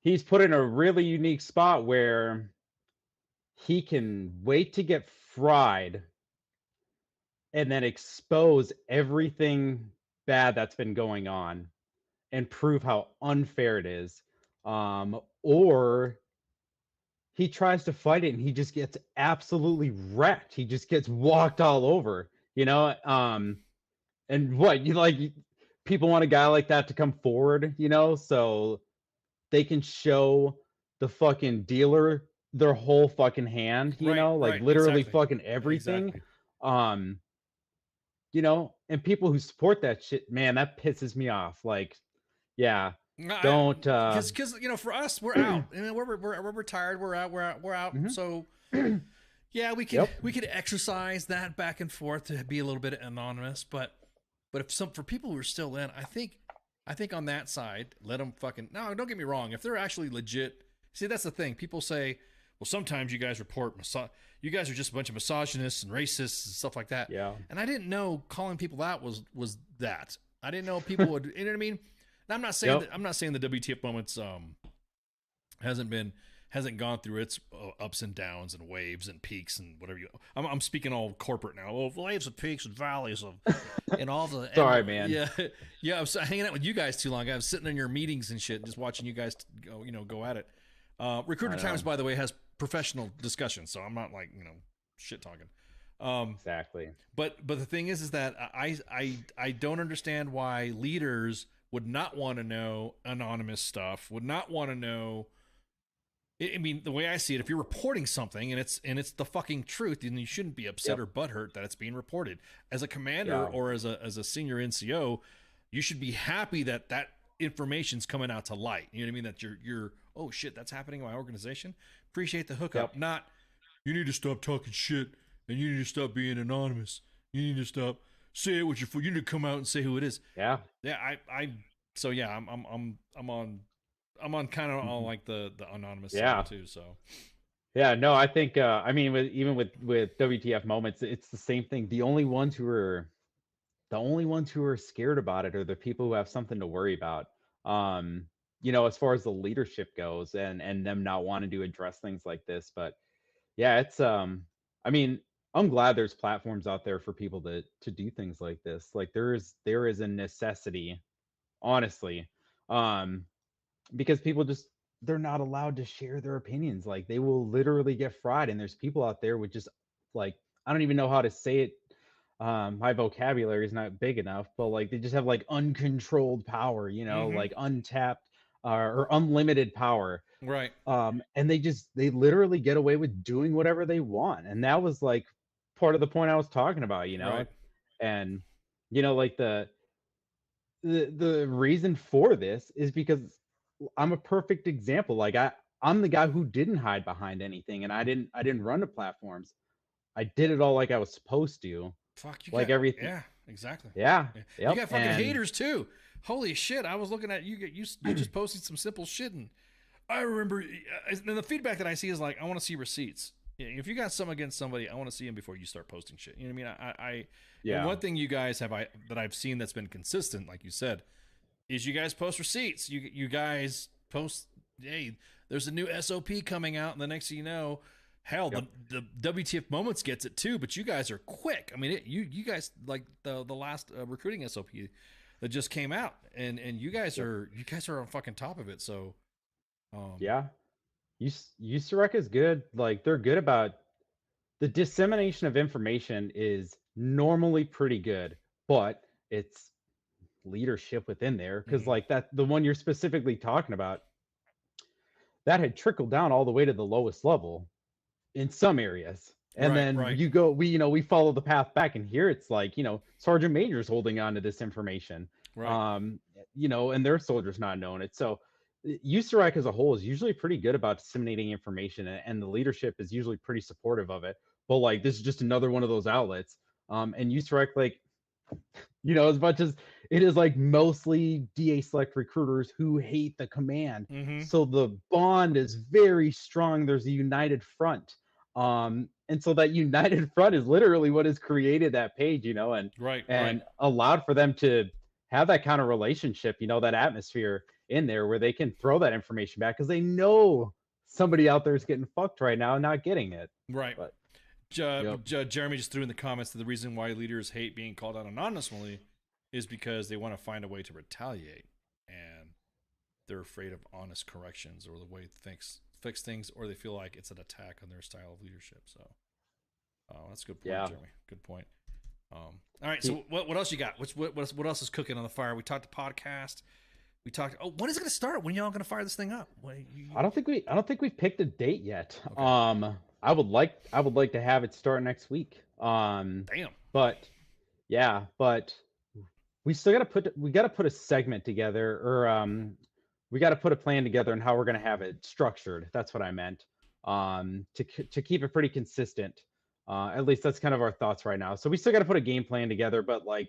he's put in a really unique spot where he can wait to get fried and then expose everything bad that's been going on and prove how unfair it is. Or he tries to fight it and he just gets absolutely wrecked. He just gets walked all over, you know? And what people want a guy like that to come forward, you know, so they can show the fucking dealer their whole fucking hand, you know, like literally fucking everything. Exactly. You know, and people who support that shit, man, that pisses me off. Like, yeah. Don't because you know, for us, we're out. I mean, we're retired. We're out. Mm-hmm. So yeah, we could exercise that back and forth to be a little bit anonymous. But if for people who are still in, I think on that side, let them fucking no. Don't get me wrong. If they're actually legit, see, that's the thing. People say, well, sometimes you guys report you guys are just a bunch of misogynists and racists and stuff like that. Yeah. And I didn't know calling people out was that. I didn't know people would. You know what I mean? And I'm not saying the WTF moments hasn't gone through its ups and downs and waves and peaks and whatever I'm speaking all corporate now. Oh, waves and peaks and valleys of and all the Sorry, man. Yeah. I was hanging out with you guys too long. I was sitting in your meetings and shit, just watching you guys go at it. RecruitingTimes, by the way, has professional discussion, so I'm not like shit talking. Exactly. But the thing is that I don't understand why leaders would not want to know anonymous stuff, would not want to know. I mean, the way I see it, if you're reporting something and it's the fucking truth, then you shouldn't be upset or butthurt that it's being reported. As a commander or as a senior NCO, you should be happy that information's coming out to light. You know what I mean? That you're oh shit, that's happening in my organization. Appreciate the hookup. Not you need to stop talking shit and you need to stop being anonymous. You need to stop. Say it with your foot. You need to come out and say who it is. Yeah. Yeah. So yeah, I'm on kind of all like the anonymous side too. So. Yeah. No, I think I mean with WTF moments, it's the same thing. The only ones who are scared about it are the people who have something to worry about. You know, as far as the leadership goes and them not wanting to address things like this. But yeah, it's I mean, I'm glad there's platforms out there for people to do things like this. Like there is a necessity, honestly, because people they're not allowed to share their opinions. Like they will literally get fried. And there's people out there with just like, I don't even know how to say it. My vocabulary is not big enough, but like they just have like uncontrolled power, you know, like untapped or unlimited power. Right. And they literally get away with doing whatever they want. And that was like part of the point I was talking about, you know. Right. And you know, like the reason for this is because I'm a perfect example. Like I'm the guy who didn't hide behind anything, and I didn't run to platforms. I did it all like I was supposed to. Fuck you. Like everything. Yeah, exactly. Yeah. Yep. You got fucking haters too. Holy shit! I was looking at you just posted some simple shit, and I remember. And the feedback that I see is like, I want to see receipts. If you got some against somebody, I want to see them before you start posting shit. You know what I mean? And one thing you guys that I've seen that's been consistent, like you said, is you guys post receipts. You guys post, hey, there's a new SOP coming out, and the next thing you know, hell, the WTF moments gets it too. But you guys are quick. I mean, you guys like the last recruiting SOP that just came out, and you guys are on fucking top of it. So, USAREC is good. Like they're good about the dissemination of information is normally pretty good, but it's leadership within there because like that the one you're specifically talking about that had trickled down all the way to the lowest level in some areas. And Right, then right. we follow the path back, and here it's like, Sergeant Major's holding on to this information. Right. And their soldiers not knowing it. So USAREC as a whole is usually pretty good about disseminating information, and the leadership is usually pretty supportive of it. But like, this is just another one of those outlets. And USAREC, like, as much as it is like mostly DA select recruiters who hate the command. Mm-hmm. So the bond is very strong. There's a united front. And so that united front is literally what has created that page, and Right. allowed for them to have that kind of relationship, that atmosphere in there where they can throw that information back because they know somebody out there is getting fucked right now and not getting it. Right. But Jeremy just threw in the comments that the reason why leaders hate being called out anonymously is because they want to find a way to retaliate, and they're afraid of honest corrections or the way fix things, or they feel like it's an attack on their style of leadership. So, that's a good point, Yeah. Jeremy. Good point. All right. So what else you got? What else is cooking on the fire? We talked to podcast. We talked. Oh, when is it going to start? When y'all going to fire this thing up? I don't think we've picked a date yet. Okay. I would like to have it start next week. Damn. But we still got to put a segment together, or we got to put a plan together on how we're going to have it structured. That's what I meant. To keep it pretty consistent. At least that's kind of our thoughts right now. So we still got to put a game plan together, but like,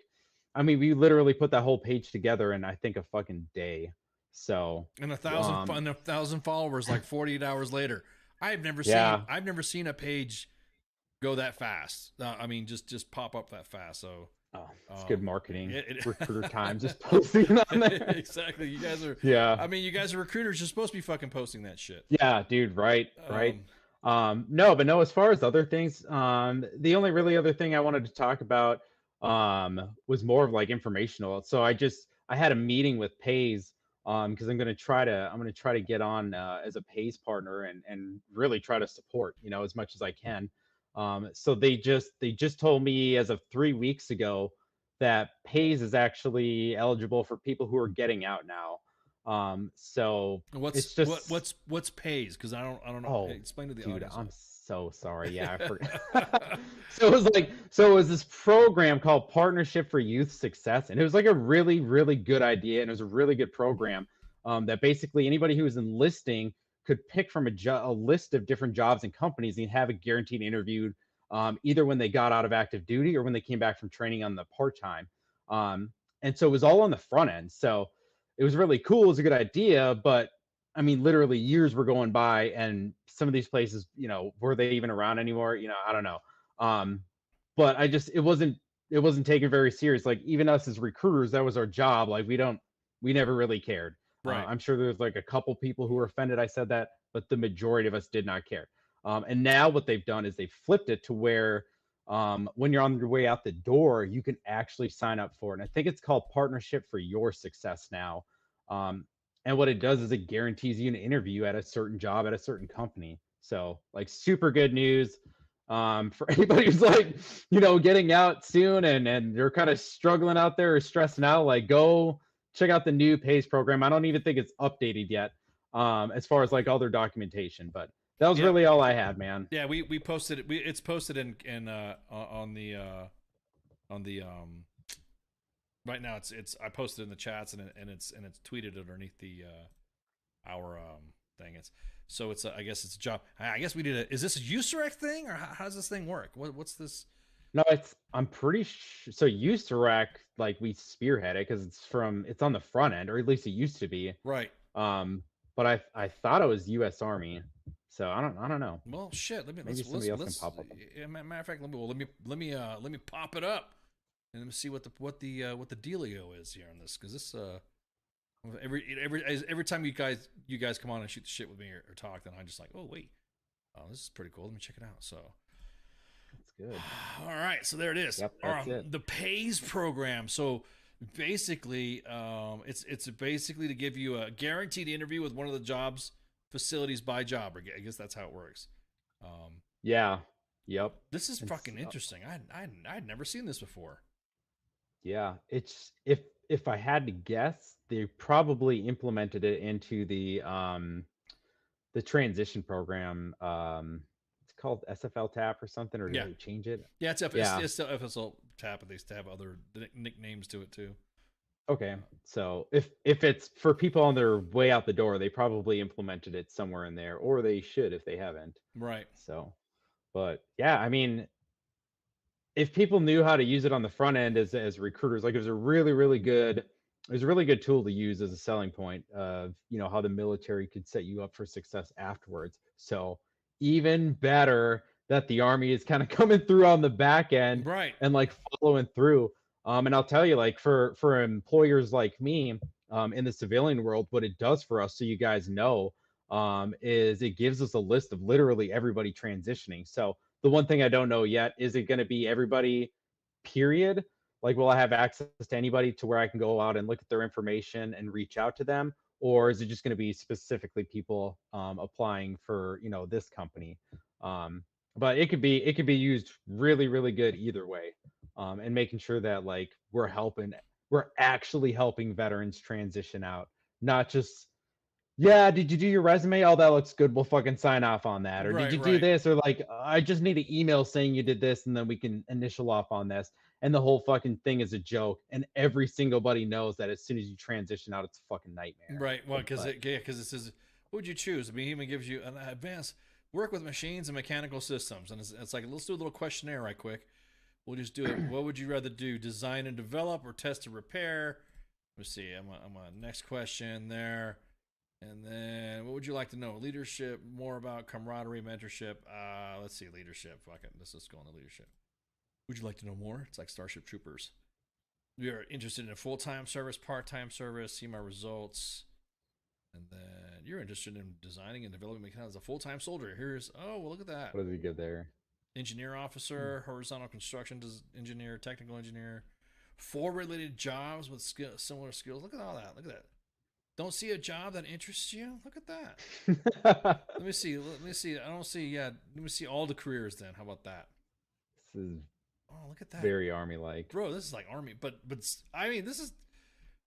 I mean, we literally put that whole page together in, I think, a fucking day. So and 1,000 followers like 48 hours later. I've never seen a page go that fast. I mean, just pop up that fast. So it's good marketing. RecruitingTimes is posting on there. Exactly. You guys are. Yeah. I mean, you guys are recruiters. You're supposed to be fucking posting that shit. Yeah, dude. Right. No. As far as other things, the only really other thing I wanted to talk about was more of like informational. So I had a meeting with Pays because I'm gonna try to get on as a Pays partner and really try to support as much as I can. So they just told me as of 3 weeks ago that Pays is actually eligible for people who are getting out now. So what's Pays? Because I don't know. Oh, explain to the dude, audience. I'm so sorry. Yeah, I forgot. So it was this program called Partnership for Youth Success, and it was like a really, really good idea, and it was a really good program that basically anybody who was enlisting could pick from a list of different jobs and companies and have a guaranteed interview either when they got out of active duty or when they came back from training on the part-time. And so it was all on the front end. So it was really cool. It was a good idea, but I mean, literally years were going by, and some of these places, were they even around anymore? I don't know. But it wasn't taken very serious. Like, even us as recruiters, that was our job. Like, we never really cared. Right. I'm sure there's like a couple people who were offended I said that, but the majority of us did not care. And now what they've done is they've flipped it to where when you're on your way out the door, you can actually sign up for it. And I think it's called Partnership for Your Success now. And what it does is it guarantees you an interview at a certain job at a certain company. So like, super good news for anybody who's like, getting out soon and they're kind of struggling out there or stressing out. Like, go check out the new Pays program. I don't even think it's updated yet as far as like all their documentation, but that was really all I had, man. Yeah, we posted it. It's posted in on the right now. It's I posted in the chats and it's tweeted underneath the our thing. It's I guess it's a job. I guess we did is this a USAREC thing, or how does this thing work? What's this? No, I'm pretty sure. So USAREC, like, we spearhead it because it's on the front end, or at least it used to be. Right. But I thought it was U.S. Army. So I don't know. Well, shit. Maybe somebody else can pop up. Matter of fact, let me pop it up and let me see what the dealio is here on this, because this every time you guys come on and shoot the shit with me or talk, then I'm just like, oh wait, this is pretty cool. Let me check it out. So that's good. All right, so there it is. Yep, that's it. The Pays program. So basically, it's basically to give you a guaranteed interview with one of the jobs facilities by job. I guess that's how it works. Yeah. Yep. This is fucking interesting. I'd never seen this before. Yeah, it's if I had to guess, they probably implemented it into the transition program. It's called SFL tap or something, or did Yeah. they change it? Yeah, it's Yeah. it's still FSL tap, but they still have other nicknames to it too. Okay, so if it's for people on their way out the door, they probably implemented it somewhere in there, or they should if they haven't. Right. So, but yeah, I mean, if people knew how to use it on the front end as recruiters, like it was a really good tool to use as a selling point of, you know, how the military could set you up for success afterwards. So even better that the Army is kind of coming through on the back end Right. and like following through. And I'll tell you, like for employers like me, in the civilian world, what it does for us, so you guys know, is it gives us a list of literally everybody transitioning. So the one thing I don't know yet, is it going to be everybody, period? Like, will I have access to anybody to where I can go out and look at their information and reach out to them? Or is it just going to be specifically people applying for, you know, this company? But it could be used really, really good either way. And making sure that like we're actually helping veterans transition out, not just, yeah, did you do your resume? Oh, that looks good. We'll fucking sign off on that. Or did you do this? Or like, I just need an email saying you did this, and then we can initial off on this. And the whole fucking thing is a joke. And every single buddy knows that as soon as you transition out, it's a fucking nightmare. Right. Well, because it says, what would you choose? I mean, it even gives you an advanced work with machines and mechanical systems. And it's like, let's do a little questionnaire right quick. We'll just do it. What would you rather do? Design and develop or test and repair? Let's see. I'm on next question there. And then, what would you like to know? Leadership, more about camaraderie, mentorship. Let's see, leadership. Fuck it. Let's just go on to leadership. Would you like to know more? It's like Starship Troopers. We are interested in a full-time service, part-time service. See my results. And then you're interested in designing and developing mechanics as a full-time soldier. Here's, oh, well, look at that. What does he get there? Engineer officer, horizontal construction engineer, technical engineer. 4 related jobs with similar skills. Look at all that. Look at that. Don't see a job that interests you? Look at that. Let me see. I don't see. Yeah. Let me see all the careers then. How about that? This is look at that. Very Army-like. Bro, this is like Army. But I mean, this is,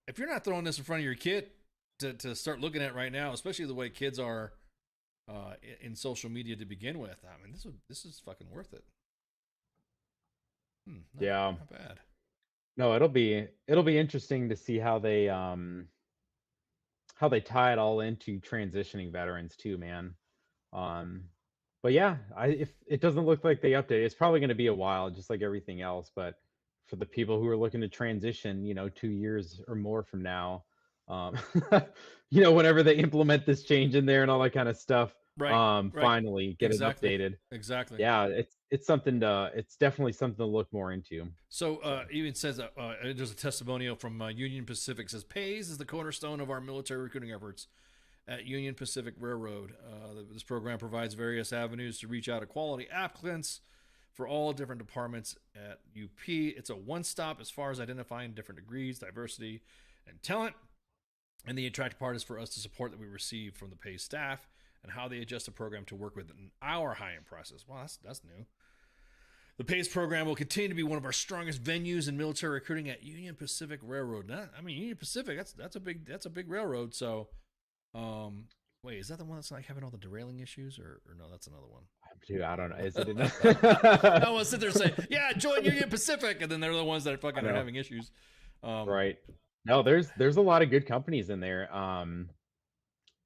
if you're not throwing this in front of your kid to start looking at right now, especially the way kids are in social media to begin with, I mean, this is fucking worth it. Not bad. No, it'll be interesting to see how they tie it all into transitioning veterans too, man. But yeah, if it doesn't look like they update, it's probably going to be a while, just like everything else. But for the people who are looking to transition, you know, 2 years or more from now, you know, whenever they implement this change in there and all that kind of stuff, finally get it updated. Exactly. Yeah, it's something to, it's definitely something to look more into. So even says there's a testimonial from Union Pacific. Says pays is the cornerstone of our military recruiting efforts at Union Pacific Railroad. This program provides various avenues to reach out to quality applicants for all different departments at UP. It's a one-stop as far as identifying different degrees, diversity, and talent. And the attractive part is for us to support that we receive from the pay staff and how they adjust the program to work within our hiring process. Well, that's new. The PACE program will continue to be one of our strongest venues in military recruiting at Union Pacific Railroad. I mean, Union Pacific, that's a big railroad. So, wait, is that the one that's like having all the derailing issues, or no? That's another one. Dude, I don't know. Is it? I want to sit there and say, yeah, join Union Pacific, and then they're the ones that are fucking having issues. Right. No, there's a lot of good companies in there.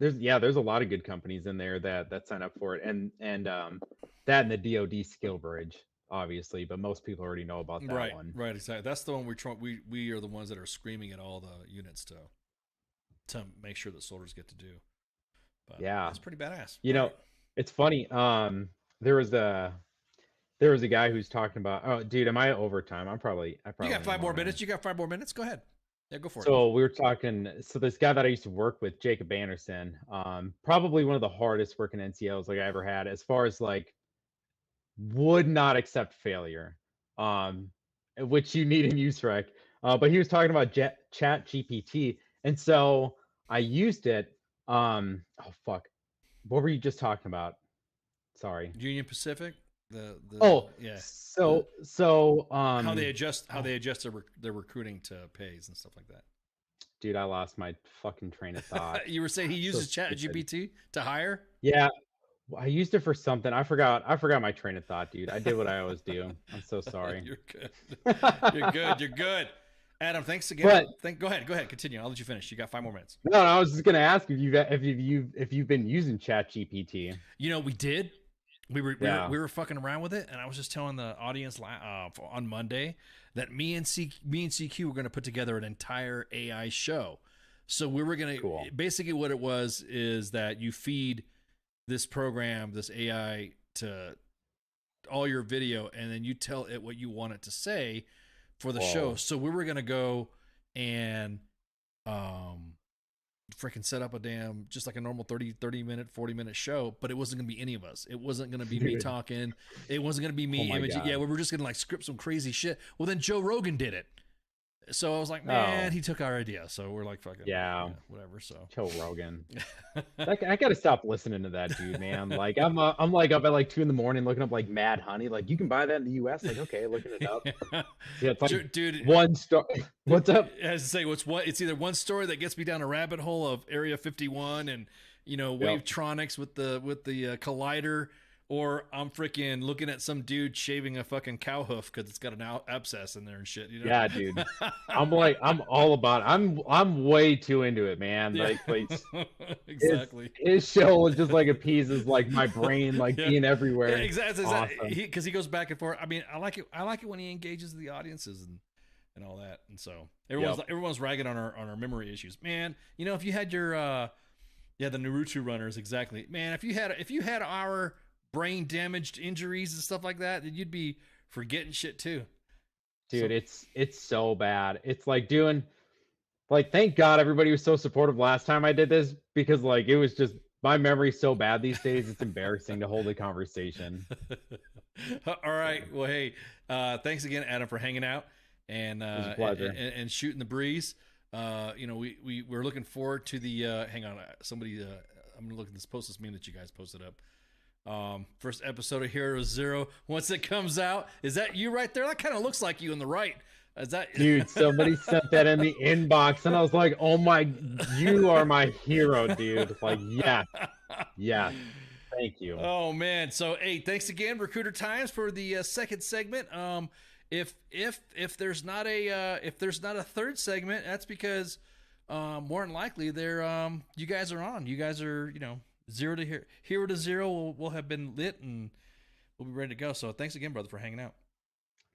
There's a lot of good companies in there that sign up for it, and that and the DoD skill bridge, obviously, but most people already know about that one. Right, exactly. That's the one we are the ones that are screaming at all the units to make sure that soldiers get to do. But yeah, it's pretty badass. You know, it's funny. There was a guy who's talking about. Oh, dude, am I overtime? I probably. You got 5 more minutes. You got 5 more minutes. Go ahead. Yeah, go for it. So we were talking. So this guy that I used to work with, Jacob Anderson, probably one of the hardest working NCOs like I ever had, as far as like would not accept failure, which you need in USAREC. But he was talking about Chat GPT, and so I used it. Oh fuck, what were you just talking about? Sorry. Union Pacific. So how they adjust their recruiting to pays and stuff like that. Dude, I lost my fucking train of thought. You were saying he uses Chat GPT to hire? Yeah. I used it for something. I forgot my train of thought, dude. I did what I always do. I'm so sorry. You're good. You're good. You're good. Adam, thanks again. Go ahead. Continue. I'll let you finish. You got 5 more minutes. No, I was just gonna ask if you've been using ChatGPT. You know, we did. We were fucking around with it, and I was just telling the audience on Monday that me and CQ were going to put together an entire AI show. So we were going to basically what it was is that you feed this program, this AI, to all your video, and then you tell it what you want it to say for the show. So we were going to go and freaking set up a damn, just like a normal 30 minute, 40 minute show, but it wasn't gonna be any of us. It wasn't gonna be me talking. It wasn't gonna be me imaging. Yeah, we were just gonna like script some crazy shit. Well, then Joe Rogan did it. So I was like, man, he took our idea. So we're like, fucking, whatever. So Joe Rogan, I gotta stop listening to that dude, man. Like I'm like up at like 2 a.m. looking up like Mad Honey. Like you can buy that in the U.S. Like okay, looking it up. Yeah, it's like dude, one story. What's up? As I say, it's either one story that gets me down a rabbit hole of Area 51 and Wavetronics with the collider. Or I'm freaking looking at some dude shaving a fucking cow hoof because it's got an abscess in there and shit. You know? Yeah, dude. I'm all about it. I'm way too into it, man. Yeah. Like exactly. His show is just like appeases like my brain, like being everywhere. Yeah, exactly. Because he goes back and forth. I mean, I like it when he engages the audiences and all that. And so everyone's ragging on our memory issues, man. You know, if you had your the Naruto runners, exactly, man. If you had our brain damaged injuries and stuff like that, then you'd be forgetting shit too. Dude, it's so bad. It's like thank God everybody was so supportive last time I did this, because like it was just my memory's so bad these days, it's embarrassing to hold a conversation. All right. Well, hey, thanks again, Adam, for hanging out and it was a pleasure. And shooting the breeze. We're looking forward to the hang on, somebody I'm gonna look at this meme that you guys posted up. First episode of Hero Zero. Once it comes out, is that you right there? That kind of looks like you on the right. Is that dude? Somebody sent that in the inbox, and I was like, "Oh my, you are my hero, dude!" Like, yeah. Thank you. Oh man. So hey, thanks again, Recruiter Times, for the second segment. If there's not a third segment, that's because more than likely you guys are on. You guys are Hero to Zero will have been lit, and we'll be ready to go. So thanks again, brother, for hanging out.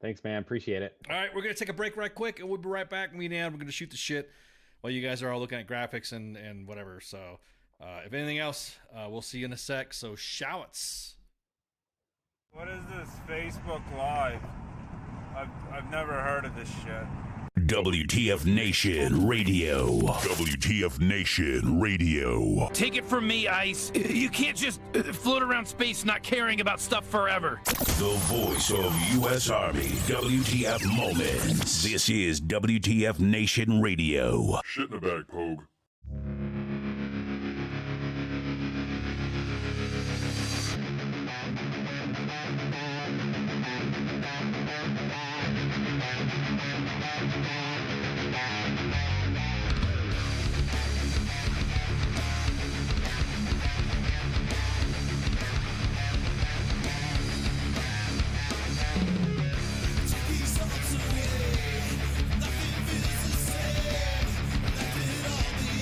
Thanks, man. Appreciate it. All right, we're going to take a break right quick, and we'll be right back. Me and Adam, we're going to shoot the shit while you guys are all looking at graphics and whatever. So if anything else, we'll see you in a sec. So shouts. What is this Facebook Live? I've never heard of this shit. WTF Nation Radio. WTF Nation Radio. Take it from me, Ice. You can't just float around space not caring about stuff forever. The voice of U.S. Army. WTF Moments. This is WTF Nation Radio. Shit in the bag, Pogue. Nothing feels the same. Let it all be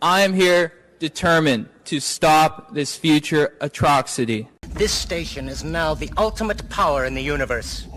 I am here determined to stop this future atrocity. This station is now the ultimate power in the universe.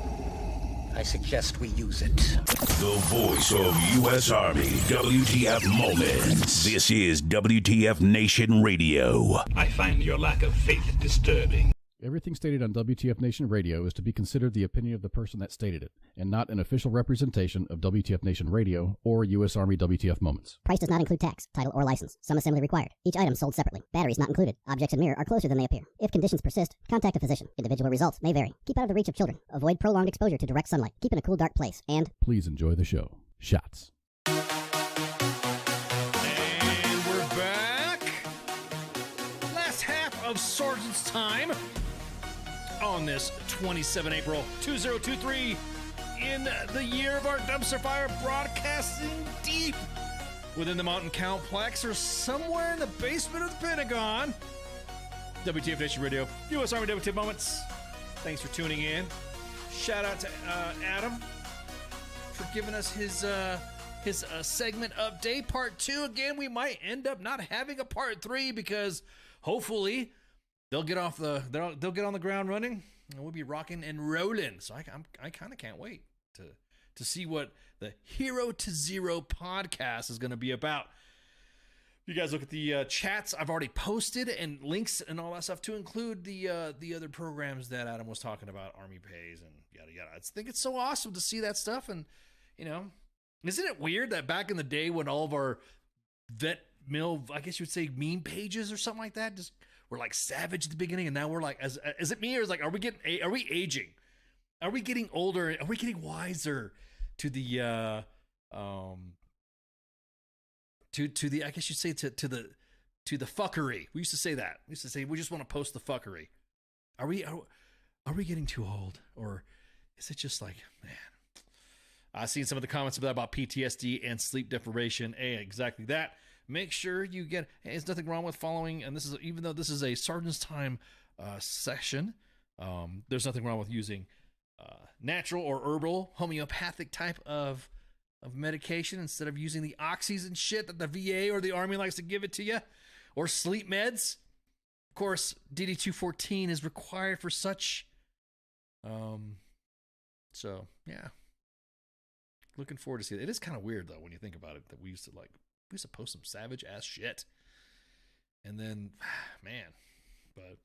I suggest we use it. The voice of U.S. Army, WTF Moments. This is WTF Nation Radio. I find your lack of faith disturbing. Everything stated on WTF Nation Radio is to be considered the opinion of the person that stated it, and not an official representation of WTF Nation Radio or U.S. Army WTF Moments. Price does not include tax, title, or license. Some assembly required. Each item sold separately. Batteries not included. Objects in mirror are closer than they appear. If conditions persist, contact a physician. Individual results may vary. Keep out of the reach of children. Avoid prolonged exposure to direct sunlight. Keep in a cool, dark place. And please enjoy the show. Shots. And we're back. Last half of Sergeant's Time on this 27 April 2023 in the year of our dumpster fire, broadcasting deep within the Mountain Complex or somewhere in the basement of the Pentagon. WTF Nation Radio, U.S. Army WTF Moments. Thanks for tuning in. Shout out to Adam for giving us his segment update, part 2. Again, we might end up not having a part 3 because hopefully they'll get on the ground running, and we'll be rocking and rolling. So I kind of can't wait to see what the Hero to Zero podcast is going to be about. You guys look at the chats I've already posted and links and all that stuff to include the other programs that Adam was talking about, Army Pays and yada yada. I think it's so awesome to see that stuff, and isn't it weird that back in the day when all of our vet mill, I guess you would say, meme pages or something like that, just we're like savage at the beginning, and now we're like, is it me, or is like, are we aging? Are we getting older? Are we getting wiser to the to the, I guess you'd say, to the fuckery? We used to say that. We used to say we just want to post the fuckery. Are we getting too old, or is it just like, man? I've seen some of the comments about PTSD and sleep deprivation. Hey, exactly that. Make sure you get. Hey, there's nothing wrong with following, and this is, even though this is a Sergeant's Time session, there's nothing wrong with using natural or herbal, homeopathic type of medication instead of using the oxys and shit that the VA or the Army likes to give it to you, or sleep meds. Of course, DD-214 is required for such. So yeah, looking forward to see it. It is kind of weird though when you think about it that we used to post some savage ass shit, and then, man, but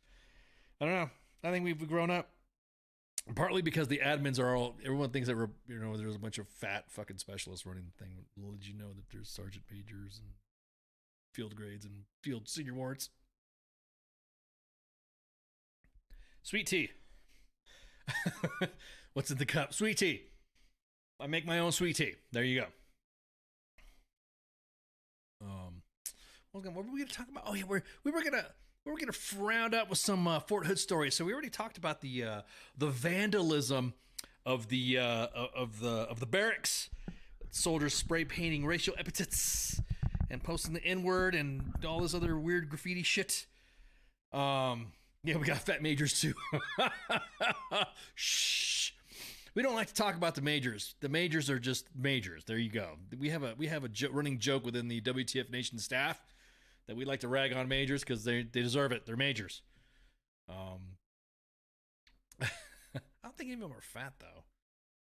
I don't know. I think we've grown up, partly because the admins are all. Everyone thinks that there's a bunch of fat fucking specialists running the thing. Little did you know that there's sergeant majors and field grades and field senior warrants. Sweet tea. What's in the cup? Sweet tea. I make my own sweet tea. There you go. What were we gonna talk about? Oh yeah, we were gonna round up with some Fort Hood stories. So we already talked about the vandalism of the barracks, soldiers spray painting racial epithets and posting the N-word and all this other weird graffiti shit. Yeah, we got fat majors too. Shh. We don't like to talk about the majors. The majors are just majors. There you go. We have a running joke within the WTF Nation staff that we like to rag on majors because they deserve it. They're majors. I don't think any of them are fat though.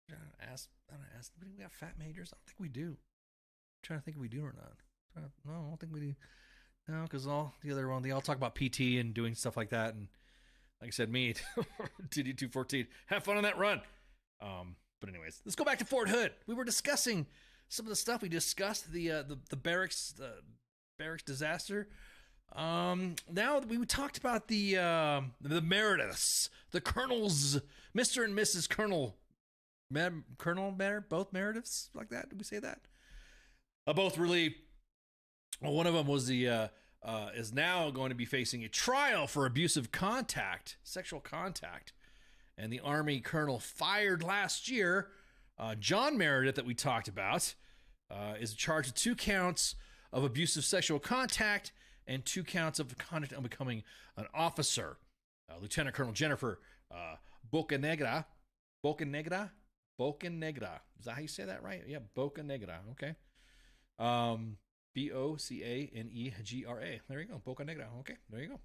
I'm gonna ask. Do we have fat majors? I don't think we do. I'm trying to think if we do or not. No, I don't think we do. No, because all the other one, they all talk about PT and doing stuff like that. And like I said, me, DD-214, have fun on that run. But anyways, let's go back to Fort Hood. We were discussing some of the stuff we discussed, the barracks disaster. Now we talked about the Merediths, the colonels, Mr. and Mrs. Colonel, both Merediths, like that. Did we say that? Both really. Well, one of them was is now going to be facing a trial for abusive contact, sexual contact. And the Army colonel fired last year, John Meredith, that we talked about, is charged with 2 counts of abusive sexual contact and 2 counts of conduct on becoming an officer. Lieutenant Colonel Jennifer Bocanegra. Is that how you say that right? Yeah, Bocanegra. Okay. Bocanegra. There you go. Boca Negra. Okay, there you go.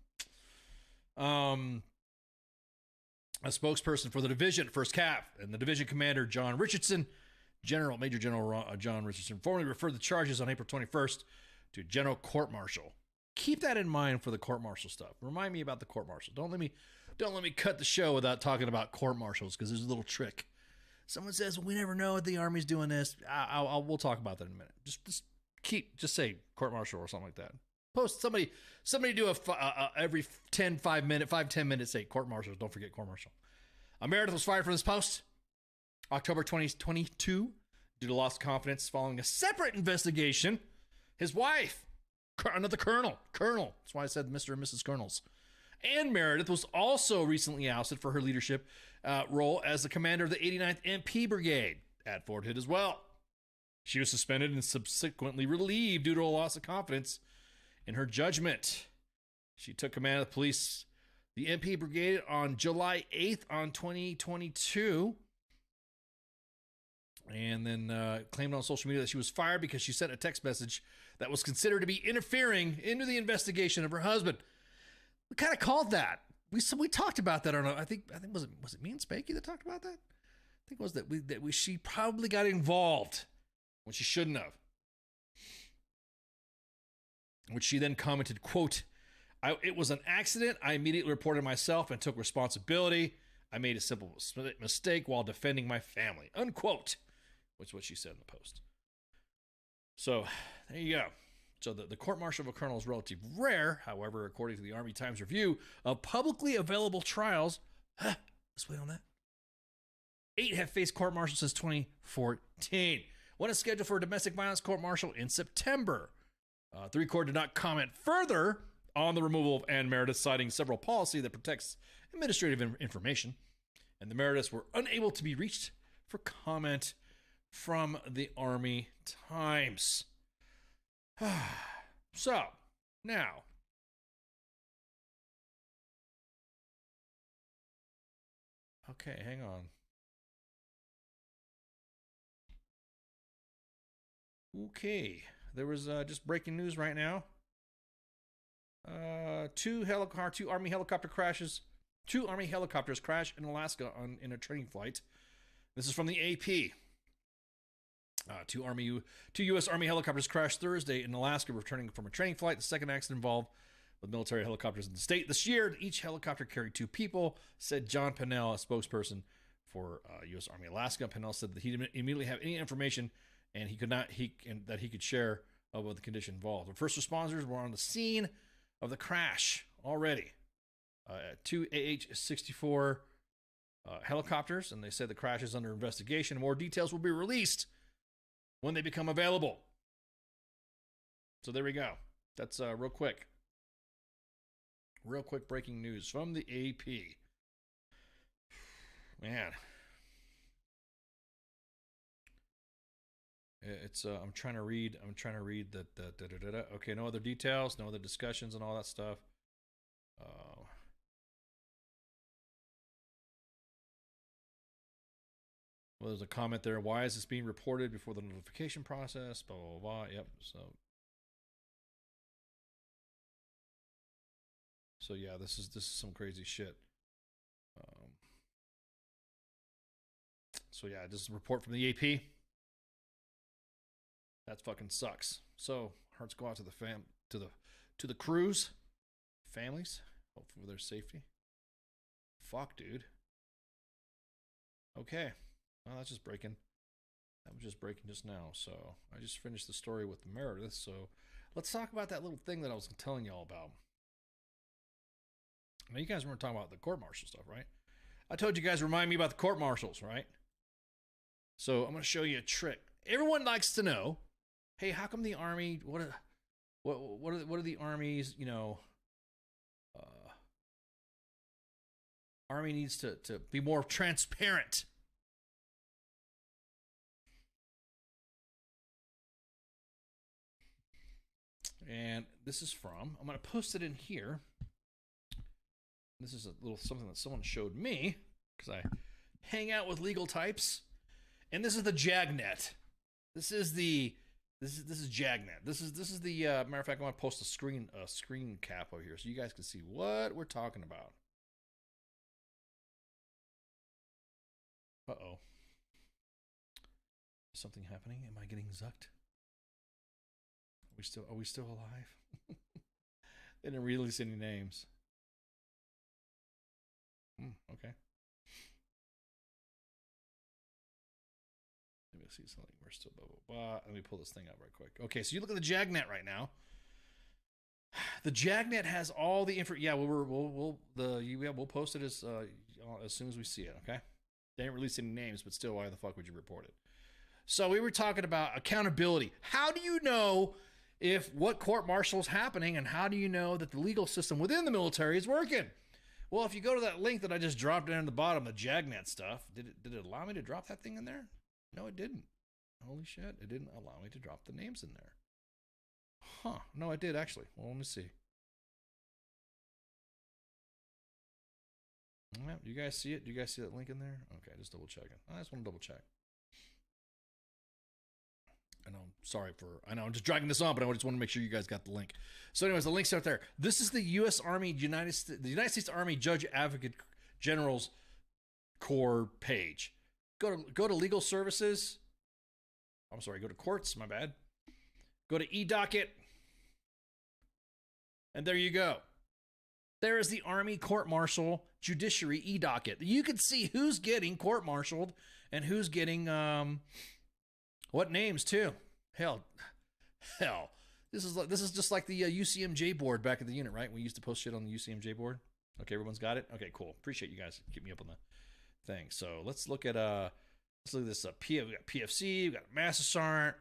A spokesperson for the division, 1st Cav, and the division commander, John Richardson, Major General John Richardson, formally referred the charges on April 21st to General Court Martial. Keep that in mind for the court martial stuff. Remind me about the court martial. Don't let me cut the show without talking about court martials, because there's a little trick. Someone says, we never know if the Army's doing this. We'll talk about that in a minute. Just say court martial or something like that. Post somebody do every 10 minutes say court martial. Don't forget court martial. Meredith was fired from this post October 2022 due to loss of confidence following a separate investigation. His wife, another colonel. That's why I said Mr. and Mrs. Colonels. And Meredith was also recently ousted for her leadership role as the commander of the 89th MP Brigade at Fort Hood as well. She was suspended and subsequently relieved due to a loss of confidence in her judgment. She took command of the police, the MP Brigade, on July 8th on 2022. And then claimed on social media that she was fired because she sent a text message that was considered to be interfering into the investigation of her husband. We kind of called that. We talked about that. I think was it me and Spanky that talked about that? I think it was that she probably got involved when she shouldn't have. Which she then commented, quote, it was an accident. I immediately reported myself and took responsibility. I made a simple mistake while defending my family, unquote, which is what she said in the post. So there you go. So the court-martial of a colonel is relatively rare. However, according to the Army Times review of publicly available trials, let's wait on that. 8 have faced court-martial since 2014. One is scheduled for a domestic violence court-martial in September. 3 Corps did not comment further on the removal of Ann Meredith, citing several policy that protects administrative information. And the Merediths were unable to be reached for comment from the Army Times. So, now, okay, hang on. Okay, there was just breaking news right now. 2 Army helicopter crashes. 2 Army helicopters crash in Alaska in a training flight. This is from the AP. 2 U.S. Army helicopters crashed Thursday in Alaska, returning from a training flight. The second accident involved with military helicopters in the state this year. Each helicopter carried 2 people, said John Pennell, a spokesperson for U.S. Army Alaska. Pennell said that he didn't immediately have any information and that he could share about the condition involved. The first responders were on the scene of the crash already. 2 AH-64 helicopters, and they said the crash is under investigation. More details will be released when they become available. So there we go. That's real quick breaking news from the AP. Man, it's I'm trying to read that. Okay, no other details, no other discussions, and all that stuff. Well, there's a comment there. Why is this being reported before the notification process? Blah, blah, blah. Yep. So yeah, this is some crazy shit. So yeah, just a report from the AP. That fucking sucks. So hearts go out to the crews, families, hopefully for their safety. Fuck, dude. Okay. Well, that's just breaking. That was just breaking just now. So I just finished the story with Meredith. So let's talk about that little thing that I was telling y'all about. Now, you guys weren't talking about the court-martial stuff, right? I told you guys remind me about the court-martials, right? So I'm going to show you a trick. Everyone likes to know, hey, how come the Army, what are the Army's, Army needs to be more transparent. And this is from, I'm going to post it in here. This is a little something that someone showed me because I hang out with legal types. And this is the JAGNet. This is the This is JagNet. This is the matter of fact. I want to post a screen cap over here so you guys can see what we're talking about. Uh-oh. Something happening? Am I getting zucked? Are we still alive? They didn't release any names. Okay. Let me see something. We're still blah blah blah. Let me pull this thing up right quick. Okay, so you look at the JagNet right now. The JagNet has all the info. Yeah, we'll post it as soon as we see it. Okay. They didn't release any names, but still, why the fuck would you report it? So we were talking about accountability. How do you know if what court-martial is happening, and how do you know that the legal system within the military is working? Well, if you go to that link that I just dropped down at the bottom, the JagNet stuff, did it allow me to drop that thing in there? No, it didn't. Holy shit, it didn't allow me to drop the names in there. Huh, no, it did actually. Well, let me see. Well, you guys see it? Do you guys see that link in there? Okay, just double checking. I just want to double check. I know, I know I'm just dragging this on, but I just want to make sure you guys got the link. So anyways, the link's out there. This is the U.S. Army, the United States Army Judge Advocate General's Corps page. Go to legal services. I'm sorry, go to courts, my bad. Go to eDocket. And there you go. There is the Army Court-Martial Judiciary eDocket. You can see who's getting court-martialed and who's getting what names too. Hell. This is just like the UCMJ board back at the unit, right? We used to post shit on the UCMJ board. Okay, everyone's got it. Okay, cool. Appreciate you guys. Keep me up on the thing. So let's look at this. We got PFC. We got Master Sergeant.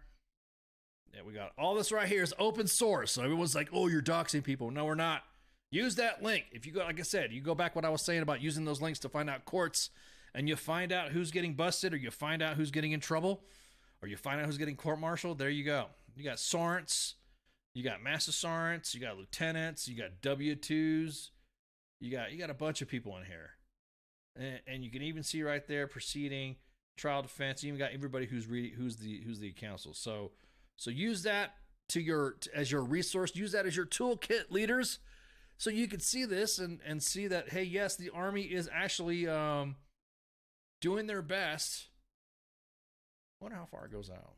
Yeah, we got all this right here is open source. So everyone's like, "Oh, you're doxing people." No, we're not. Use that link. If you go, like I said, you go back what I was saying about using those links to find out courts, and you find out who's getting busted, or you find out who's getting in trouble, or you find out who's getting court-martialed. There you go. You got sergeants, you got master sergeants, you got lieutenants, you got W-2s, you got a bunch of people in here, and you can even see right there proceeding, trial defense. You even got everybody who's the counsel. So use that as your resource. Use that as your toolkit, leaders. So you can see this and see that, hey, yes, the Army is actually doing their best. I wonder how far it goes out.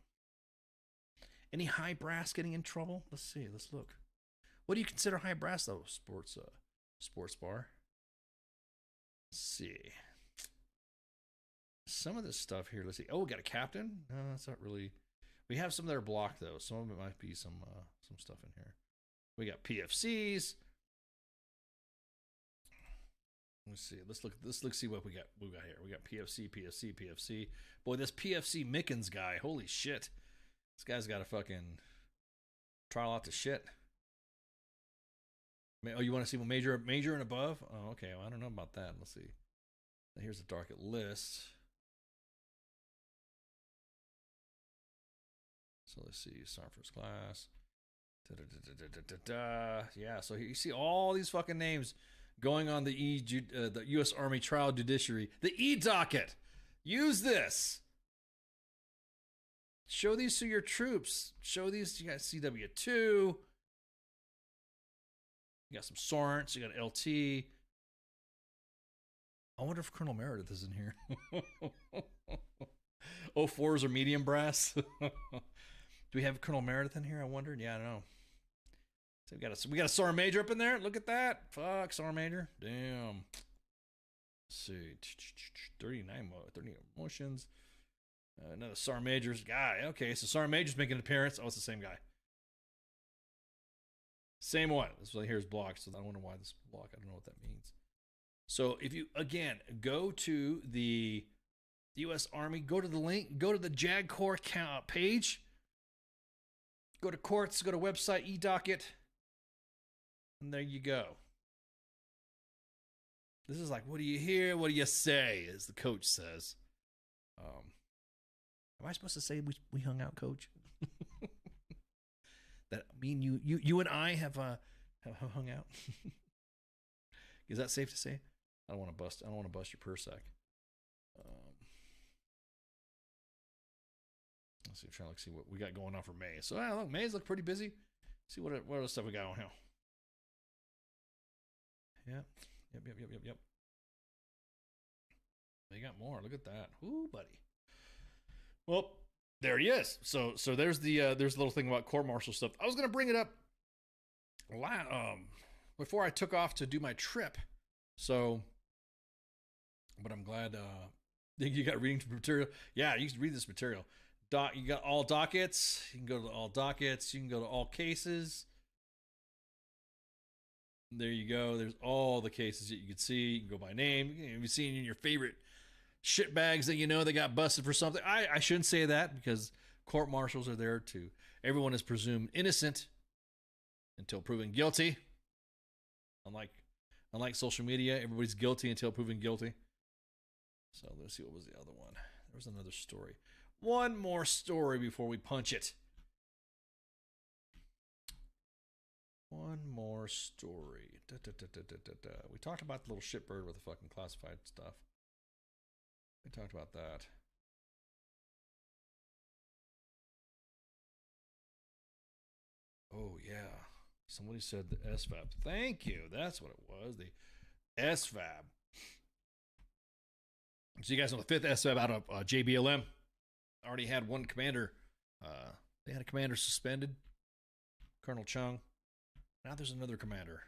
Any high brass getting in trouble? Let's see. Let's look. What do you consider high brass, though? Sports bar. Let's see. Some of this stuff here. Let's see. Oh, we got a captain. No, that's not really. We have some that are blocked, though. Some of it might be some stuff in here. We got PFCs. Let's see. Let's see what we got. Here. We got PFC. Boy, this PFC Mickens guy. Holy shit. This guy's got a fucking trial out to shit. Oh, you want to see what major and above? Oh, okay. Well, I don't know about that. Let's see. Here's the docket list. So let's see. Sergeant first class. Yeah. So you see all these fucking names going on the U.S. Army Trial Judiciary. The eDocket. Use this. Show these to your troops. Show these. You got CW2. You got some sergeants. You got LT. I wonder if Colonel Meredith is in here. 04s are medium brass. Do we have Colonel Meredith in here? I wondered. Yeah, I don't know. So we got a Sergeant Major up in there. Look at that. Fuck, Sergeant Major. Damn. Let's see. 39 motions. Another Sergeant Major's guy. Okay, so Sergeant Major's making an appearance. Oh, it's the same guy. Same one. This one here is blocked, so I wonder why this is blocked. I don't know what that means. So if you, again, go to the U.S. Army, go to the link, go to the JAG Corps page, go to courts, go to website, eDocket, and there you go. This is like, what do you hear? What do you say? As the coach says. Am I supposed to say we hung out, Coach? That me and you and I have hung out. Is that safe to say? I don't want to bust your purse sack. Let's see, trying to see what we got going on for May. So, look, May's look pretty busy. See what other stuff we got on here. Yep. They got more. Look at that. Ooh, buddy. Well, there he is. So there's the little thing about court-martial stuff. I was gonna bring it up before I took off to do my trip. So, but I'm glad you got reading material. Yeah, you can read this material. You got all dockets. You can go to all dockets. You can go to all cases. There you go. There's all the cases that you can see. You can go by name. You can see in your favorite shit bags that you know they got busted for something. I shouldn't say that because court martials are there too. Everyone is presumed innocent until proven guilty. Unlike social media, everybody's guilty until proven guilty. So let's see, what was the other one? There was another story. One more story before we punch it. One more story. We talked about the little shitbird with the fucking classified stuff. We talked about that. Oh, yeah. Somebody said the SFAB. Thank you. That's what it was. The SFAB. So you guys know the 5th SFAB out of JBLM already had one commander. They had a commander suspended, Colonel Chung. Now there's another commander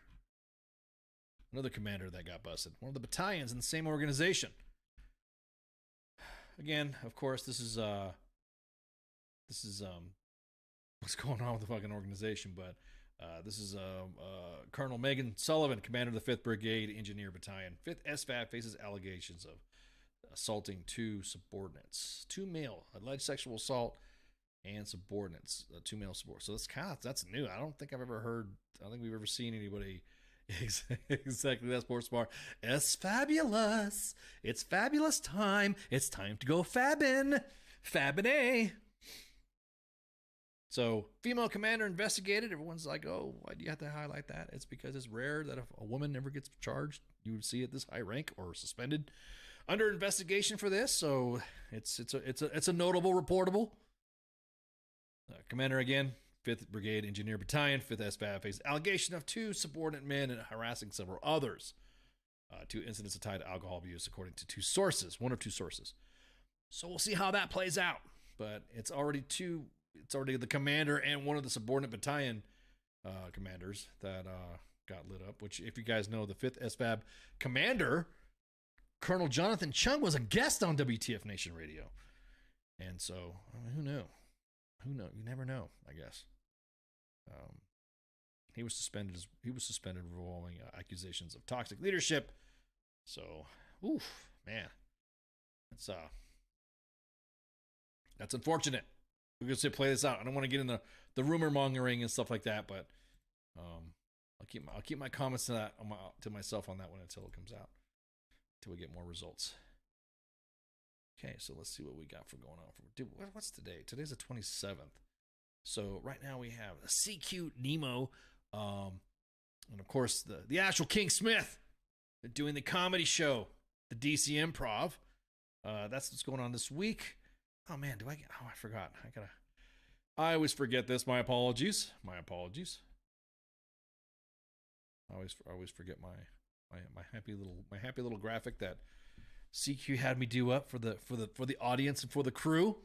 that got busted. One of the battalions in the same organization. Again, of course, this is what's going on with the fucking organization, but this is Colonel Megan Sullivan, commander of the 5th Brigade Engineer Battalion. 5th SFAB faces allegations of assaulting 2 subordinates, 2 male, alleged sexual assault, and subordinates, 2 male subordinates. So that's new. I don't think we've ever seen anybody exactly that sports bar. It's fabulous. It's fabulous time. It's time to go fabbing. Fabbing. So, female commander investigated. Everyone's like, oh, why do you have to highlight that? It's because it's rare that if a woman never gets charged, you would see at this high rank or suspended under investigation for this. So it's a notable, reportable. Commander again, 5th Brigade Engineer Battalion, 5th SFAB faces allegation of 2 subordinate men and harassing several others. 2 incidents are tied to alcohol abuse, according to 2 sources, one of 2 sources. So we'll see how that plays out. But it's already the commander and one of the subordinate battalion commanders that got lit up. Which, if you guys know, the 5th SFAB commander, Colonel Jonathan Chung, was a guest on WTF Nation Radio. And so, I mean, who knew? Who knows? You never know, I guess. He was suspended revolving accusations of toxic leadership. So, oof, man. That's unfortunate. We're going to play this out. I don't want to get into the rumor mongering and stuff like that, but I'll keep my comments to myself on that one until it comes out, until we get more results. Okay, so let's see what we got for going on. Dude, what's today? Today's the 27th. So right now we have CQ Nemo, and of course the actual King Smith. They're doing the comedy show, the DC Improv. That's what's going on this week. Oh man, I forgot. I always forget this. My apologies. I always forget my happy little graphic that CQ had me do up for the audience and for the crew.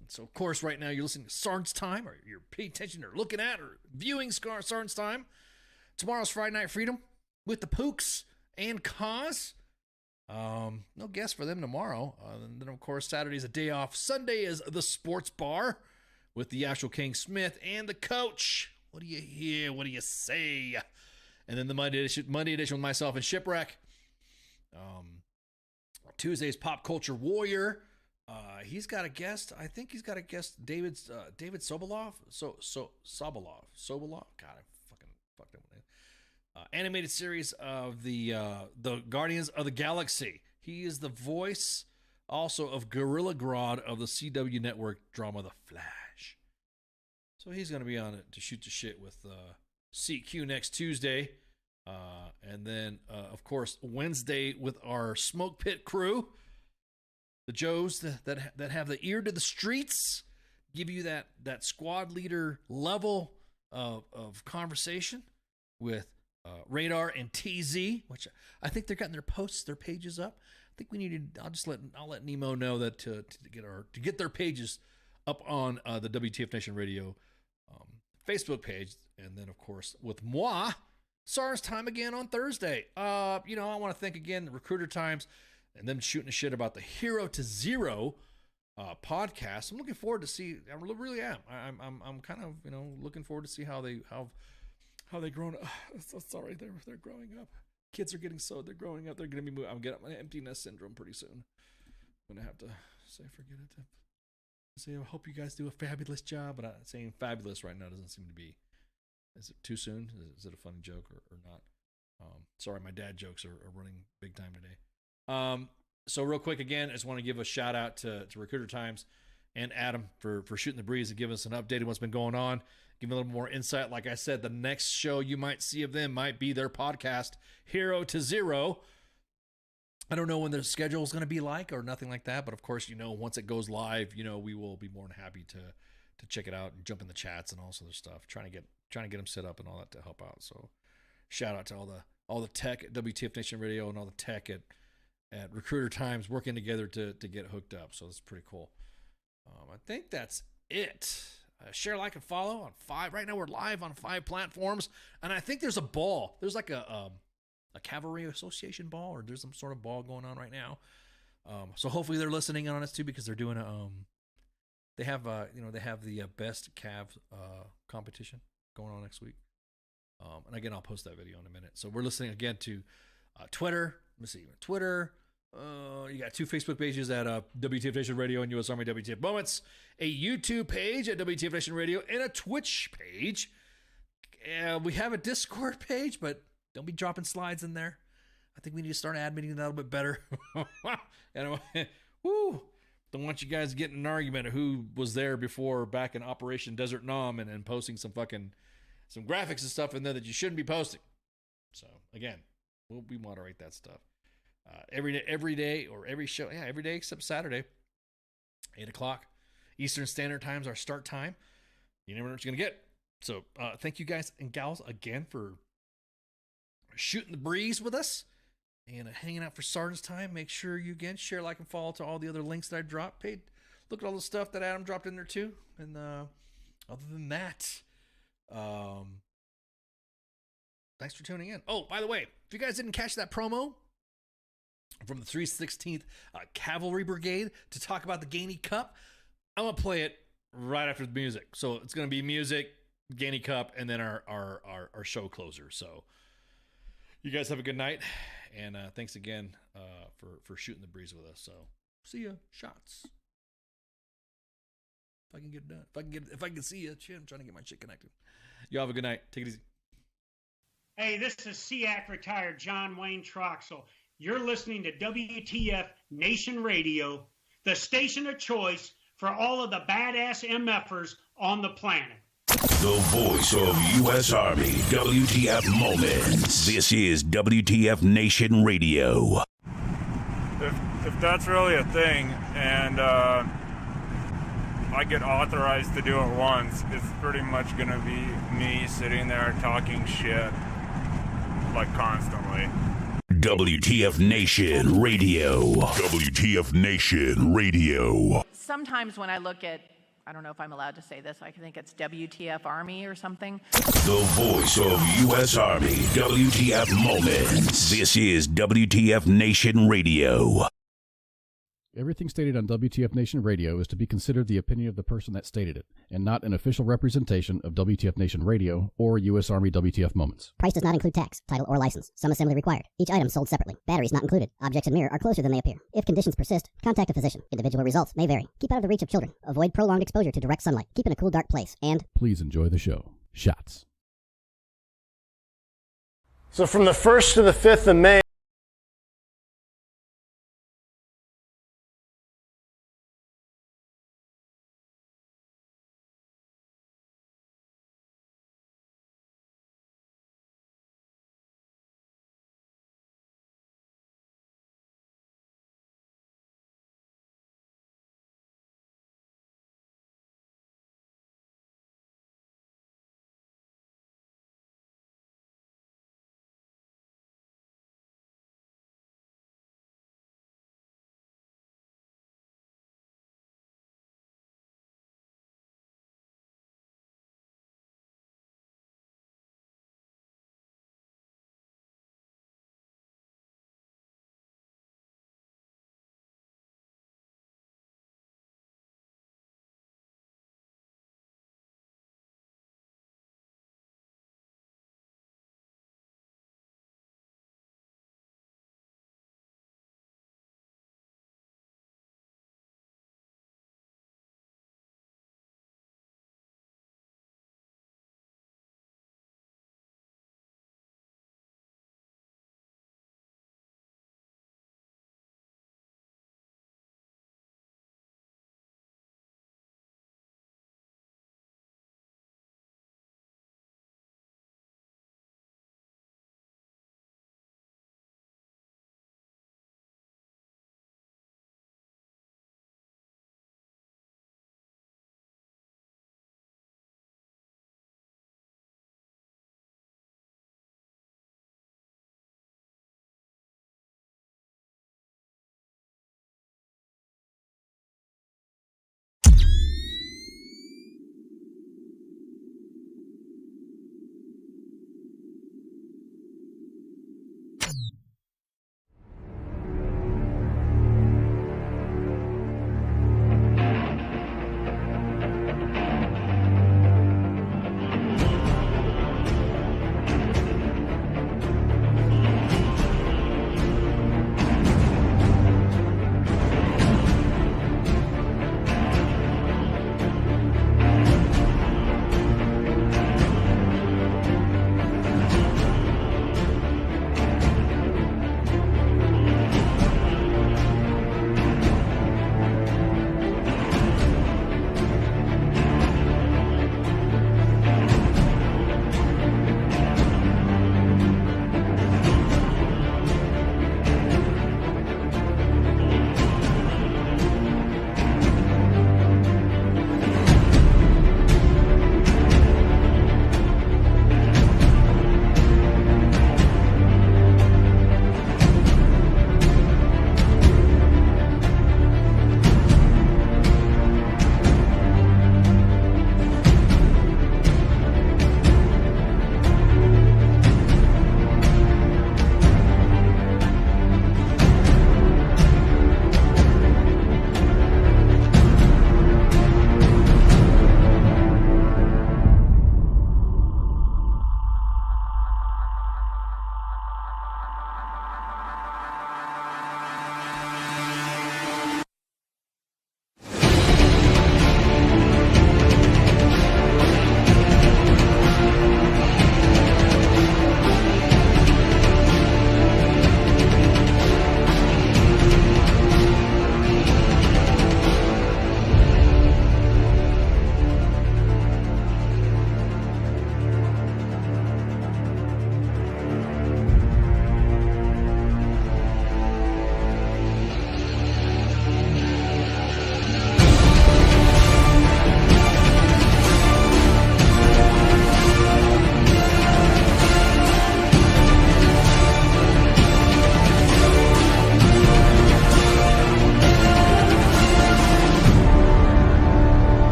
And so of course right now you're listening to Sergeant's Time, or you're paying attention or looking at or viewing Sergeant's Time. Tomorrow's Friday Night Freedom with the Pooks and Cause. No guests for them tomorrow. And then of course Saturday's a day off. Sunday is the Sports Bar with the actual King Smith and the coach. What do you hear? What do you say? And then the Monday edition with myself and Shipwreck. Tuesday's Pop Culture Warrior. He's got a guest. I think he's got a guest. David Sobolov. Sobolov. God, I fucking fucked up with it. Animated series of the Guardians of the Galaxy. He is the voice also of Gorilla Grodd of the CW network drama The Flash. So he's going to be on it to shoot the shit with CQ next Tuesday. And then, of course, Wednesday with our Smoke Pit crew. The Joes that have the ear to the streets. give you that squad leader level of conversation with Radar and TZ, which I think they're getting their pages up. I think we need to. I'll let Nemo know that to get their pages up on the WTF Nation Radio Facebook page, and then of course with moi, SARS time again on Thursday. I want to thank again Recruiter Times and them shooting the shit about the Hero to Zero podcast. I'm looking forward to see. I really am. I'm kind of looking forward to see how they grown up. So sorry, they're growing up. Kids are getting they're growing up. They're gonna be moving. I'm getting my empty nest syndrome pretty soon. I'm gonna have to say forget it. Say I hope you guys do a fabulous job, but saying fabulous right now doesn't seem to be. Is it too soon? Is it a funny joke or not? Sorry, my dad jokes are running big time today. So real quick again, I just want to give a shout out to Recruiter Times and Adam for shooting the breeze and giving us an update on what's been going on. Give me a little more insight. Like I said, the next show you might see of them might be their podcast, Hero to Zero. I don't know when their schedule is going to be like or nothing like that, but of course, once it goes live, we will be more than happy to check it out and jump in the chats and all this other stuff. Trying to get them set up and all that to help out. So, shout out to all the tech at WTF Nation Radio and all the tech at Recruiter Times working together to get hooked up. So that's pretty cool. I think that's it. Share, like, and follow on 5. Right now we're live on 5 platforms, and I think there's a ball. There's like a Cavalry Association ball, or there's some sort of ball going on right now. So hopefully they're listening on us too, because they're doing they have the best Cav competition going on next week. And again, I'll post that video in a minute. So we're listening again to Twitter. Let me see, Twitter. You got 2 Facebook pages at WTF Nation Radio and US Army WTF Moments, a YouTube page at WTF Nation Radio, and a Twitch page. We have a Discord page, but don't be dropping slides in there. I think we need to start admitting that a little bit better. Don't want you guys getting an argument of who was there before back in Operation Desert Nom and posting some graphics and stuff in there that you shouldn't be posting. So again, we moderate that stuff. Every day or every show, every day except Saturday, 8:00 Eastern Standard Time is our start time. You never know what you're gonna get. So thank you guys and gals again for shooting the breeze with us and hanging out for Sergeant's time. Make sure you again share, like, and follow to all the other links that I dropped. Look at all the stuff that Adam dropped in there too. And other than that, thanks for tuning in. Oh, by the way, if you guys didn't catch that promo from the 316th Cavalry Brigade to talk about the Gainey Cup, I'm gonna play it right after the music. So it's gonna be music, Gainey Cup, and then our show closer. So you guys have a good night, and thanks again for shooting the breeze with us. So see ya. Shots. If I can get it done. If I can see you. Shit, I'm trying to get my shit connected. You have a good night. Take it easy. Hey, this is SEAC retired John Wayne Troxel. You're listening to WTF Nation Radio, the station of choice for all of the badass MFers on the planet. The voice of U.S. Army, WTF Moments. This is WTF Nation Radio. If that's really a thing, and I get authorized to do it once, it's pretty much going to be me sitting there talking shit, like, constantly. WTF Nation Radio. WTF Nation Radio. Sometimes when I look at, I don't know if I'm allowed to say this, I think it's WTF Army or something. The voice of U.S. Army, WTF Moments. This is WTF Nation Radio. Everything stated on WTF Nation Radio is to be considered the opinion of the person that stated it, and not an official representation of WTF Nation Radio or U.S. Army WTF Moments. Price does not include tax, title, or license. Some assembly required. Each item sold separately. Batteries not included. Objects in mirror are closer than they appear. If conditions persist, contact a physician. Individual results may vary. Keep out of the reach of children. Avoid prolonged exposure to direct sunlight. Keep in a cool, dark place. And please enjoy the show. Shots. So from the 1st to the 5th of May,